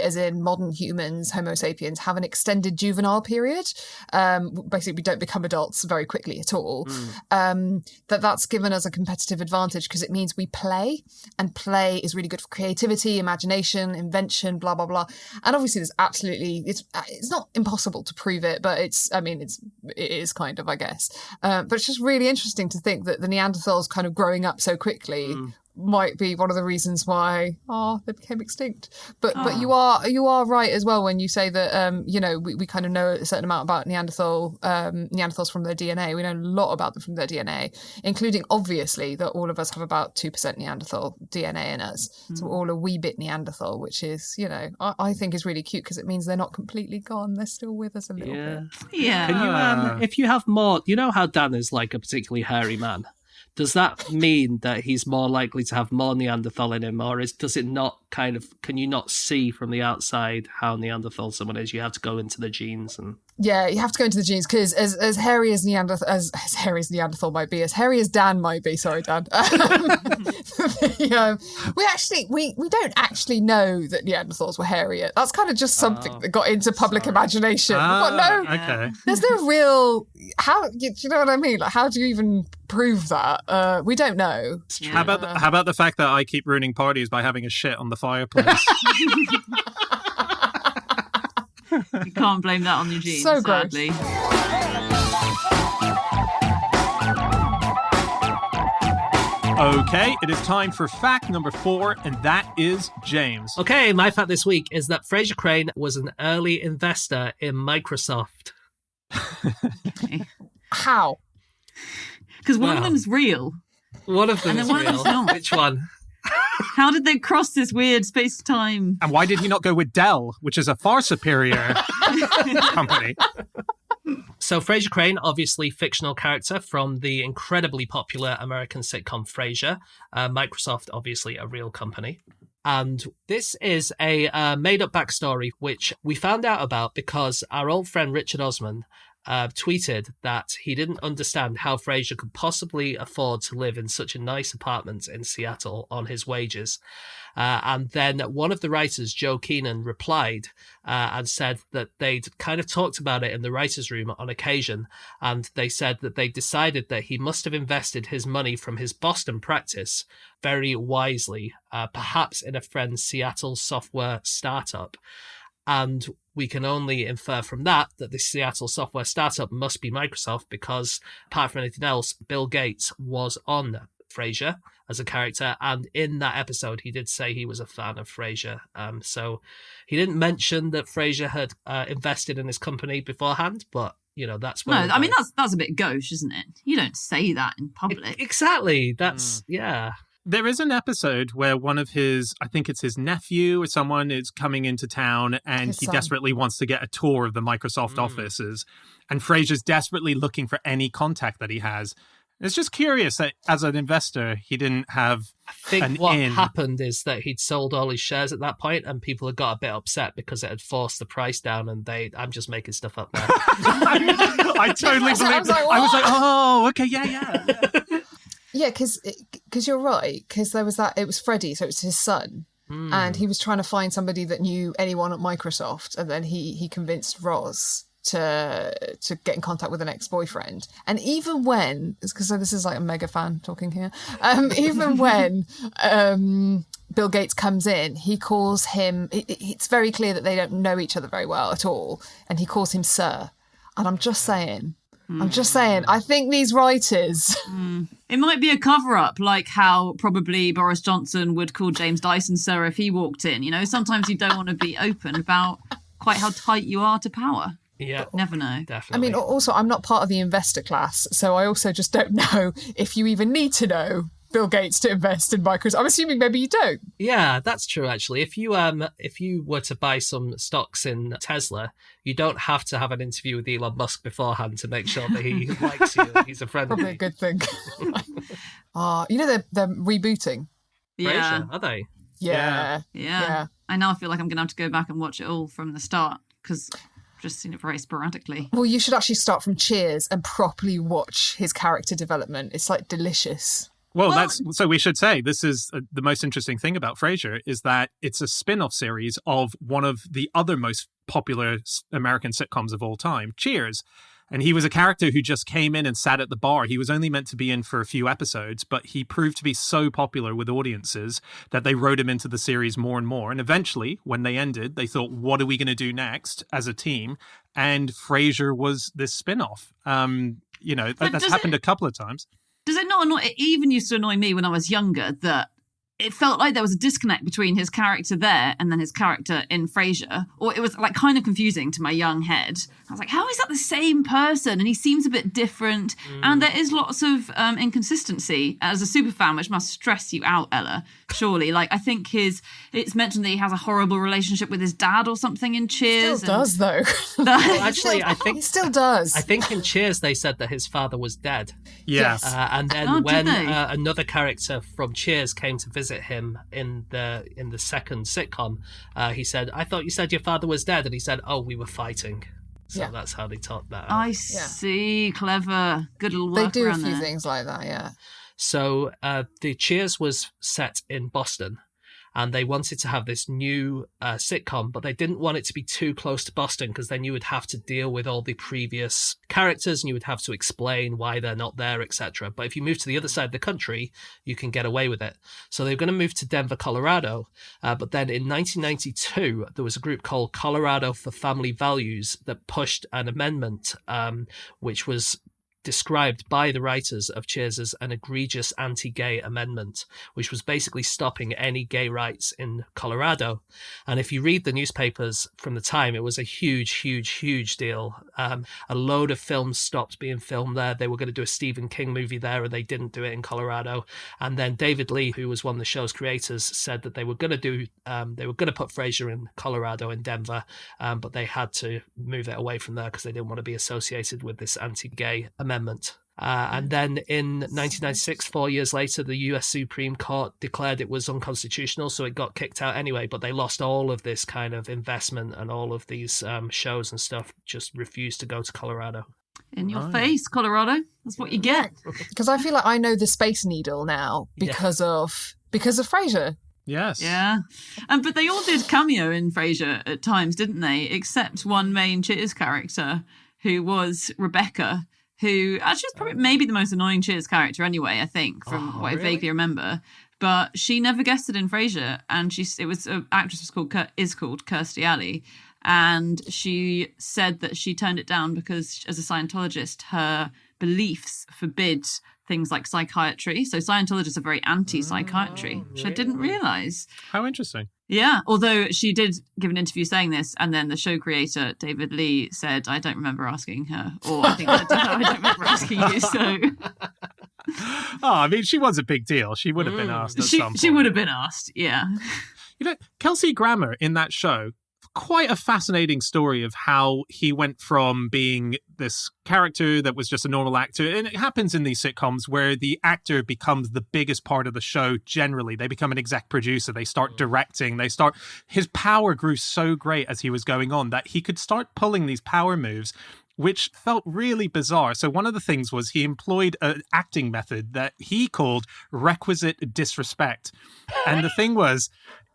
as in modern humans, Homo sapiens, have an extended juvenile period, basically we don't become adults very quickly at all, that's given us a competitive advantage because it means we play, and play is really good for creativity, imagination, invention, blah blah blah. And obviously there's absolutely, it's not impossible to prove it, but it is kind of, I guess, but it's just really interesting to think that the Neanderthals kind of growing up so quickly might be one of the reasons why they became extinct. But you are right as well when you say that you know, we kind of know a certain amount about Neanderthals from their DNA. We know a lot about them from their DNA, including obviously that all of us have about 2% Neanderthal DNA in us. So we're all a wee bit Neanderthal, which is, you know, I think is really cute because it means they're not completely gone. They're still with us a little bit. Yeah. Can you, if you have more, you know how Dan is like a particularly hairy man? Does that mean that he's more likely to have more Neanderthal in him, or does it not kind of, can you not see from the outside how Neanderthal someone is? You have to go into the genes and... Yeah, you have to go into the genes because as hairy as Neanderthal might be, as hairy as Dan might be. Sorry, Dan. We don't actually know that Neanderthals were hairy yet. That's kind of just something that got into public imagination. Okay. There's no real how. Do you know what I mean? Like, how do you even prove that? We don't know. How about the fact that I keep ruining parties by having a shit on the fireplace? You can't blame that on your genes, So gross. sadly. Okay, it is time for fact number 4, and that is James. Okay, my fact this week is that Fraser Crane was an early investor in Microsoft. How? Because one of Wow. them's real. One of them And is then one of real. them's not. Which one? How did they cross this weird space-time? And why did he not go with Dell, which is a far superior company? So Fraser Crane, obviously fictional character from the incredibly popular American sitcom Frasier. Microsoft, obviously a real company. And this is a made-up backstory, which we found out about because our old friend Richard Osman tweeted that he didn't understand how Frasier could possibly afford to live in such a nice apartment in Seattle on his wages. And then one of the writers, Joe Keenan, replied and said that they'd kind of talked about it in the writer's room on occasion. And they said that they decided that he must have invested his money from his Boston practice very wisely, perhaps in a friend's Seattle software startup. And we can only infer from that the Seattle software startup must be Microsoft because, apart from anything else, Bill Gates was on Frasier as a character. And in that episode, he did say he was a fan of Frasier. So he didn't mention that Frasier had invested in his company beforehand, but, you know, that's No, what... I mean, that's a bit gauche, isn't it? You don't say that in public. Exactly. That's, yeah. There is an episode where one of his, I think it's his nephew or someone, is coming into town and His he son. desperately wants to get a tour of the Microsoft offices. And Frasier's desperately looking for any contact that he has. It's just curious that as an investor, he didn't have I think an what in. happened is that he'd sold all his shares at that point and people had got a bit upset because it had forced the price down and I'm just making stuff up now. I totally believe I was like, I was what? like, oh, okay, yeah. Yeah, because you're right. Because there was that. It was Freddie, so it was his son, and he was trying to find somebody that knew anyone at Microsoft, and then he convinced Roz to get in contact with an ex-boyfriend. And even when, because this is like a mega fan talking here, even when Bill Gates comes in, he calls him. It's very clear that they don't know each other very well at all, and he calls him Sir. And I'm just saying. I think these writers. It might be a cover-up, like how probably Boris Johnson would call James Dyson Sir if he walked in. You know, sometimes you don't want to be open about quite how tight you are to power. Yeah, Never know. I definitely. mean, also, I'm not part of the investor class, so I also just don't know if you even need to know Bill Gates to invest in Microsoft. I'm assuming maybe you don't. Yeah, that's true. Actually, if you were to buy some stocks in Tesla, you don't have to have an interview with Elon Musk beforehand to make sure that he likes you. And he's a friend of Probably a you. good thing. You know they're rebooting. Yeah. Frasier, are they? Yeah. I now feel like I'm going to have to go back and watch it all from the start because I've just seen it very sporadically. Well, you should actually start from Cheers and properly watch his character development. It's like delicious. Well, so we should say this is the most interesting thing about Frasier is that it's a spin-off series of one of the other most popular American sitcoms of all time, Cheers. And he was a character who just came in and sat at the bar. He was only meant to be in for a few episodes, but he proved to be so popular with audiences that they wrote him into the series more and more. And eventually, when they ended, they thought, what are we going to do next as a team? And Frasier was this spin-off. That's happened a couple of times. Does it not annoy? It even used to annoy me when I was younger that it felt like there was a disconnect between his character there and then his character in Frasier, or it was like kind of confusing to my young head. I was like, how is that the same person? And he seems a bit different. And there is lots of inconsistency as a super fan, which must stress you out, Ella, surely. Like, I think it's mentioned that he has a horrible relationship with his dad or something in Cheers. Still does, though. Well, actually, I think He still does. I think in Cheers they said that his father was dead. Yeah. Yes. And then Oh, when did they? another character from Cheers came to visit him in the second sitcom, he said, "I thought you said your father was dead," and he said, "Oh, we were fighting." So that's how they taught that out. I see. Clever. Good little work. They do a around few there. things like that, yeah. So the Cheers was set in Boston, and they wanted to have this new sitcom, but they didn't want it to be too close to Boston, because then you would have to deal with all the previous characters and you would have to explain why they're not there, etc. But if you move to the other side of the country, you can get away with it. So they were going to move to Denver, Colorado. But then in 1992, there was a group called Colorado for Family Values that pushed an amendment, which was described by the writers of Cheers as an egregious anti-gay amendment, which was basically stopping any gay rights in Colorado. And if you read the newspapers from the time, it was a huge deal. A load of films stopped being filmed there. They were going to do a Stephen King movie there, and they didn't do it in Colorado. And then David Lee, who was one of the show's creators, said that they were going to put Frasier in Colorado, in Denver, but they had to move it away from there because they didn't want to be associated with this anti-gay amendment. And then in 1996, 4 years later, the US Supreme Court declared it was unconstitutional, so it got kicked out anyway, but they lost all of this kind of investment, and all of these shows and stuff just refused to go to Colorado. In your face, Colorado. That's what you get. Because I feel like I know the Space Needle now because of Frasier. Yes. Yeah. But they all did cameo in Frasier at times, didn't they? Except one main Cheers character, who was Rebecca, who actually was probably maybe the most annoying Cheers character anyway, I think, from what I vaguely remember. But she never guested in Frasier, and an actress is called Kirstie Alley, and she said that she turned it down because, as a Scientologist, her beliefs forbid things like psychiatry. So Scientologists are very anti-psychiatry, which I didn't realise. How interesting. Yeah, although she did give an interview saying this, and then the show creator, David Lee, said, I don't remember asking her. Or I think I don't remember asking you, so... I mean, she was a big deal. She would have been asked at some point. She would have been asked, yeah. You know, Kelsey Grammer in that show, quite a fascinating story of how he went from being this character that was just a normal actor, and it happens in these sitcoms where the actor becomes the biggest part of the show. Generally, they become an exec producer, they start directing, his power grew so great as he was going on that he could start pulling these power moves, which felt really bizarre. So one of the things was he employed an acting method that he called requisite disrespect. And the thing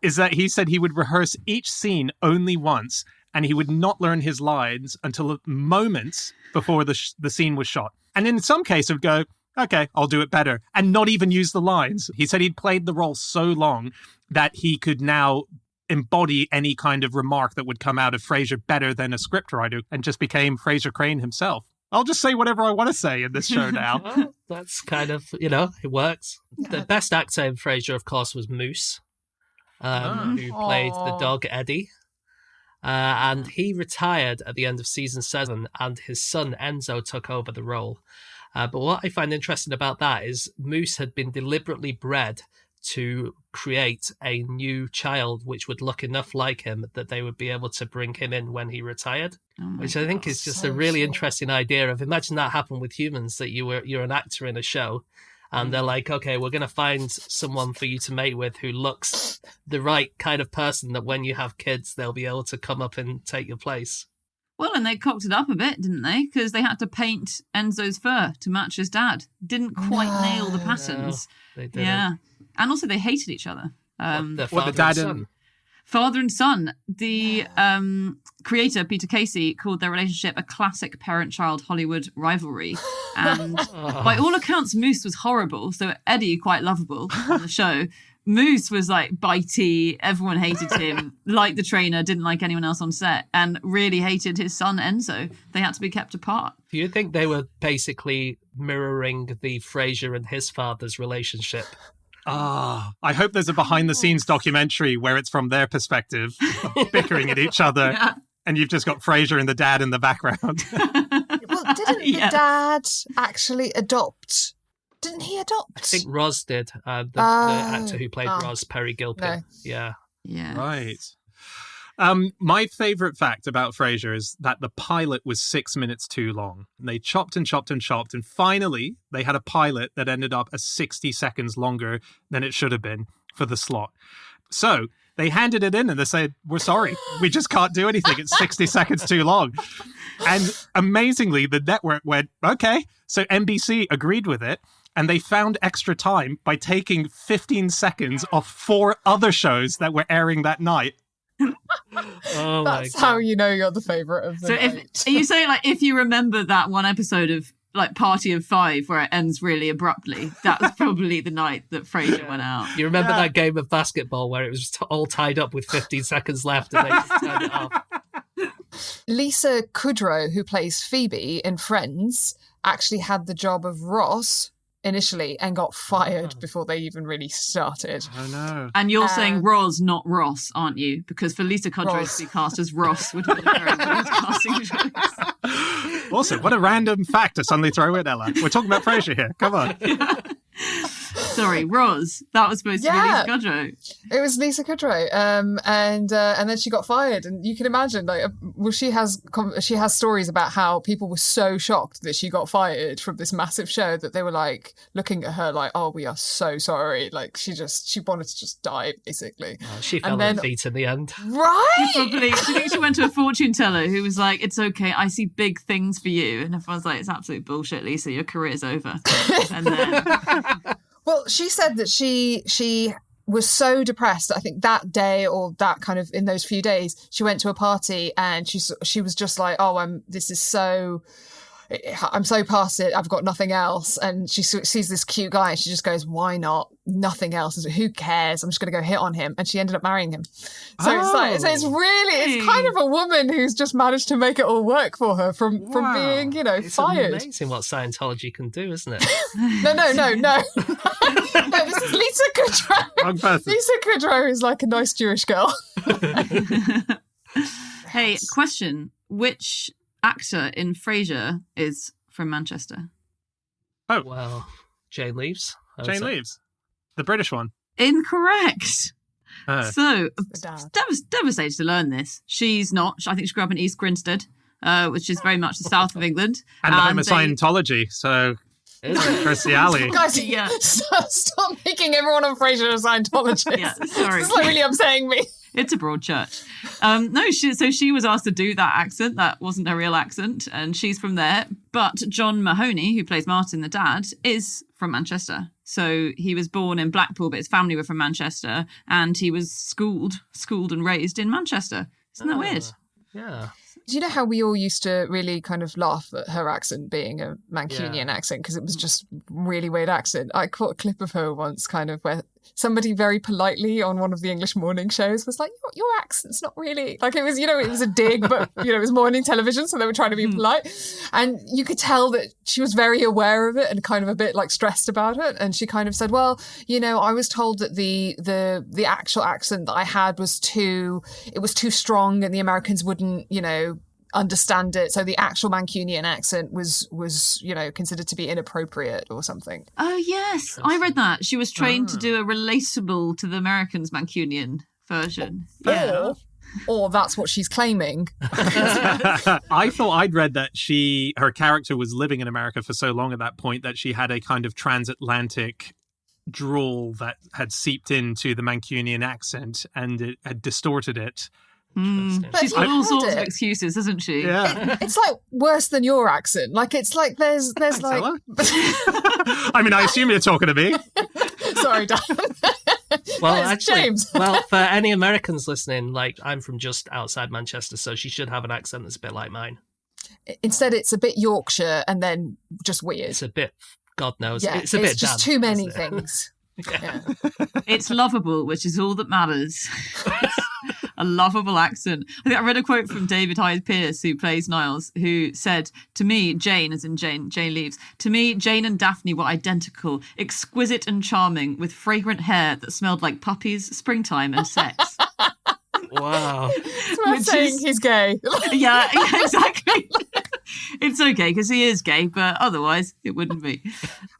is that he said he would rehearse each scene only once, and he would not learn his lines until moments before the scene was shot. And in some cases would go, okay, I'll do it better, and not even use the lines. He said he'd played the role so long that he could now embody any kind of remark that would come out of Frasier better than a scriptwriter, and just became Frasier Crane himself. I'll just say whatever I want to say in this show now. Well, that's kind of, it works. The best actor in Frasier, of course, was Moose. Who played the dog Eddie. And he retired at the end of season 7, and his son Enzo took over the role. But what I find interesting about that is Moose had been deliberately bred to create a new child which would look enough like him that they would be able to bring him in when he retired, which I think is just a really interesting idea of, imagine that happened with humans, that you're an actor in a show, and they're like, okay, we're going to find someone for you to mate with who looks the right kind of person that when you have kids, they'll be able to come up and take your place. Well, and they cocked it up a bit, didn't they? Because they had to paint Enzo's fur to match his dad. Didn't quite nail the patterns. No, they didn't. Yeah. And also they hated each other. The dad and son. Father and son. The creator, Peter Casey, called their relationship a classic parent-child Hollywood rivalry. And by all accounts, Moose was horrible. So Eddie, quite lovable on the show. Moose was like bitey. Everyone hated him. Liked the trainer, didn't like anyone else on set, and really hated his son Enzo. They had to be kept apart. Do you think they were basically mirroring the Frasier and his father's relationship? I hope there's a behind-the-scenes documentary where it's from their perspective, bickering at each other, and you've just got Frasier and the dad in the background. Well, didn't the dad actually adopt? Didn't he adopt? I think Roz did. The actor who played Roz, Perry Gilpin. No. Yeah. Right. My favourite fact about Frasier is that the pilot was 6 minutes too long. They chopped and chopped and chopped, and finally they had a pilot that ended up 60 seconds longer than it should have been for the slot. So they handed it in and they said, we're sorry, we just can't do anything. It's 60 seconds too long. And amazingly, the network went, okay. So NBC agreed with it. And they found extra time by taking 15 seconds off 4 other shows that were airing that night. Oh my That's God. how you know you're the favourite of the So night. are you saying like if you remember that one episode of like Party of Five where it ends really abruptly, that was probably the night that Frasier went out. You remember that game of basketball where it was all tied up with 15 seconds left and they just turned it off? Lisa Kudrow, who plays Phoebe in Friends, actually had the job of Ross initially and got fired before they even really started. Oh, no. And you're saying Roz, not Ross, aren't you? Because for Lisa Kudrow Roz. to be cast as Ross would have been a very good casting choice. Also, what a random fact to suddenly throw in, Ella. We're talking about Frasier here. Come on. Sorry, Roz. That was supposed to be Yeah. Lisa Kudrow. It was Lisa Kudrow, and then she got fired. And you can imagine, like, well, she has stories about how people were so shocked that she got fired from this massive show that they were like looking at her like, "Oh, we are so sorry." Like she wanted to just die, basically. Oh, she fell And on then- her feet in the end. Right? Probably. Do you think she went to a fortune teller who was like, "It's okay, I see big things for you," and everyone's like, "It's absolute bullshit, Lisa. Your career's over." And then Well, she said that she was so depressed. I think that day or that kind of in those few days, she went to a party and she was just like, "Oh, I'm so past it. I've got nothing else." And she sees this cute guy and she just goes, "Why not? Nothing else. Who cares? I'm just going to go hit on him." And she ended up marrying him. So it's kind of a woman who's just managed to make it all work for her from being, It's fired. amazing what Scientology can do, isn't it? No. No, this is Lisa Kudrow. Wrong person. Lisa Kudrow is like a nice Jewish girl. hey, question. Which actor in Frasier is from Manchester? Well, Jane Leaves. I would Jane say. Leaves. The British one. Incorrect. So, The dad. devastated to learn this. She's not. I think she grew up in East Grinstead, which is very much the south of England. And the home of they- Scientology. So, Is it? Kirstie Alley. Guys, Yeah. stop making everyone on Frasier a Scientologist. Yeah, sorry. This is like really upsetting me. It's a broad church. She was asked to do that accent. That wasn't her real accent, and she's from there. But John Mahoney, who plays Martin, the dad, is from Manchester. So he was born in Blackpool, but his family were from Manchester, and he was schooled and raised in Manchester. Isn't that weird? Yeah. Do you know how we all used to really kind of laugh at her accent being a Mancunian accent because it was just really weird accent? I caught a clip of her once kind of where somebody very politely on one of the English morning shows was like, your accent's not really like it was, it was a dig, but it was morning television, so they were trying to be polite. And you could tell that she was very aware of it and kind of a bit like stressed about it. And she kind of said, well, I was told that the actual accent that I had was too strong and the Americans wouldn't, understand it. So the actual Mancunian accent was considered to be inappropriate or something. Oh, yes. I read that. She was trained to do a relatable to the Americans Mancunian version. Yeah. Or that's what she's claiming. I thought I'd read that her character was living in America for so long at that point that she had a kind of transatlantic drawl that had seeped into the Mancunian accent and it had distorted it. But She's if got you all heard sorts of it, excuses, hasn't she? Yeah. it's like worse than your accent. Like it's like there's Thanks, like Ella. I mean, I assume you're talking to me. sorry, Dan. Well, That is actually, James. well, for any Americans listening, like I'm from just outside Manchester, so she should have an accent that's a bit like mine. Instead, it's a bit Yorkshire and then just weird. It's a bit, God knows, Yeah, it's a bit just damp, too many isn't it? things. Yeah. It's lovable, which is all that matters. A lovable accent. I think I read a quote from David Hyde Pierce, who plays Niles, who said, "To me, Jane, as in Jane Leaves, to me, Jane and Daphne were identical, exquisite and charming, with fragrant hair that smelled like puppies, springtime, and sex." Wow. It's worth Which saying is- he's gay. yeah, exactly. It's okay because he is gay, but otherwise it wouldn't be.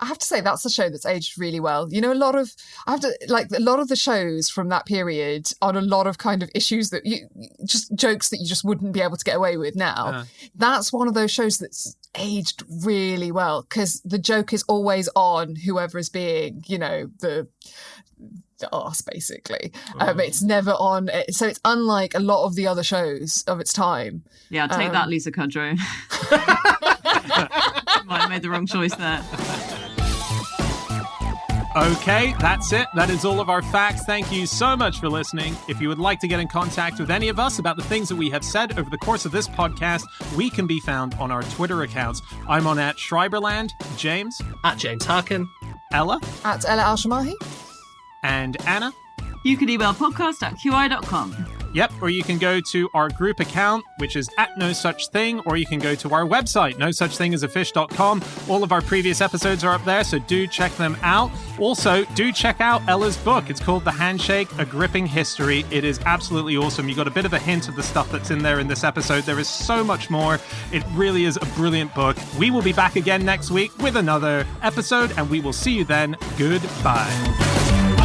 I have to say that's a show that's aged really well. A lot of the shows from that period on a lot of kind of issues that just jokes that you just wouldn't be able to get away with now. That's one of those shows that's aged really well because the joke is always on whoever is being, the arse, basically. It's never on, so it's unlike a lot of the other shows of its time. Yeah, take that, Lisa Kudrow. Might have made the wrong choice there. Okay, that's it. That is all of our facts. Thank you so much for listening. If you would like to get in contact with any of us about the things that we have said over the course of this podcast, we can be found on our Twitter accounts. I'm on @Schreiberland, James At James Harkin. Ella At Ella Al-Shamahi. and Anna. You can email podcast@qi.com. Yep, or you can go to our group account, which is @NoSuchThing, or you can go to our website, nosuchthingasafish.com. All of our previous episodes are up there, so do check them out. Also, do check out Ella's book. It's called The Handshake, A Gripping History. It is absolutely awesome. You got a bit of a hint of the stuff that's in there in this episode. There is so much more. It really is a brilliant book. We will be back again next week with another episode, and we will see you then. Goodbye.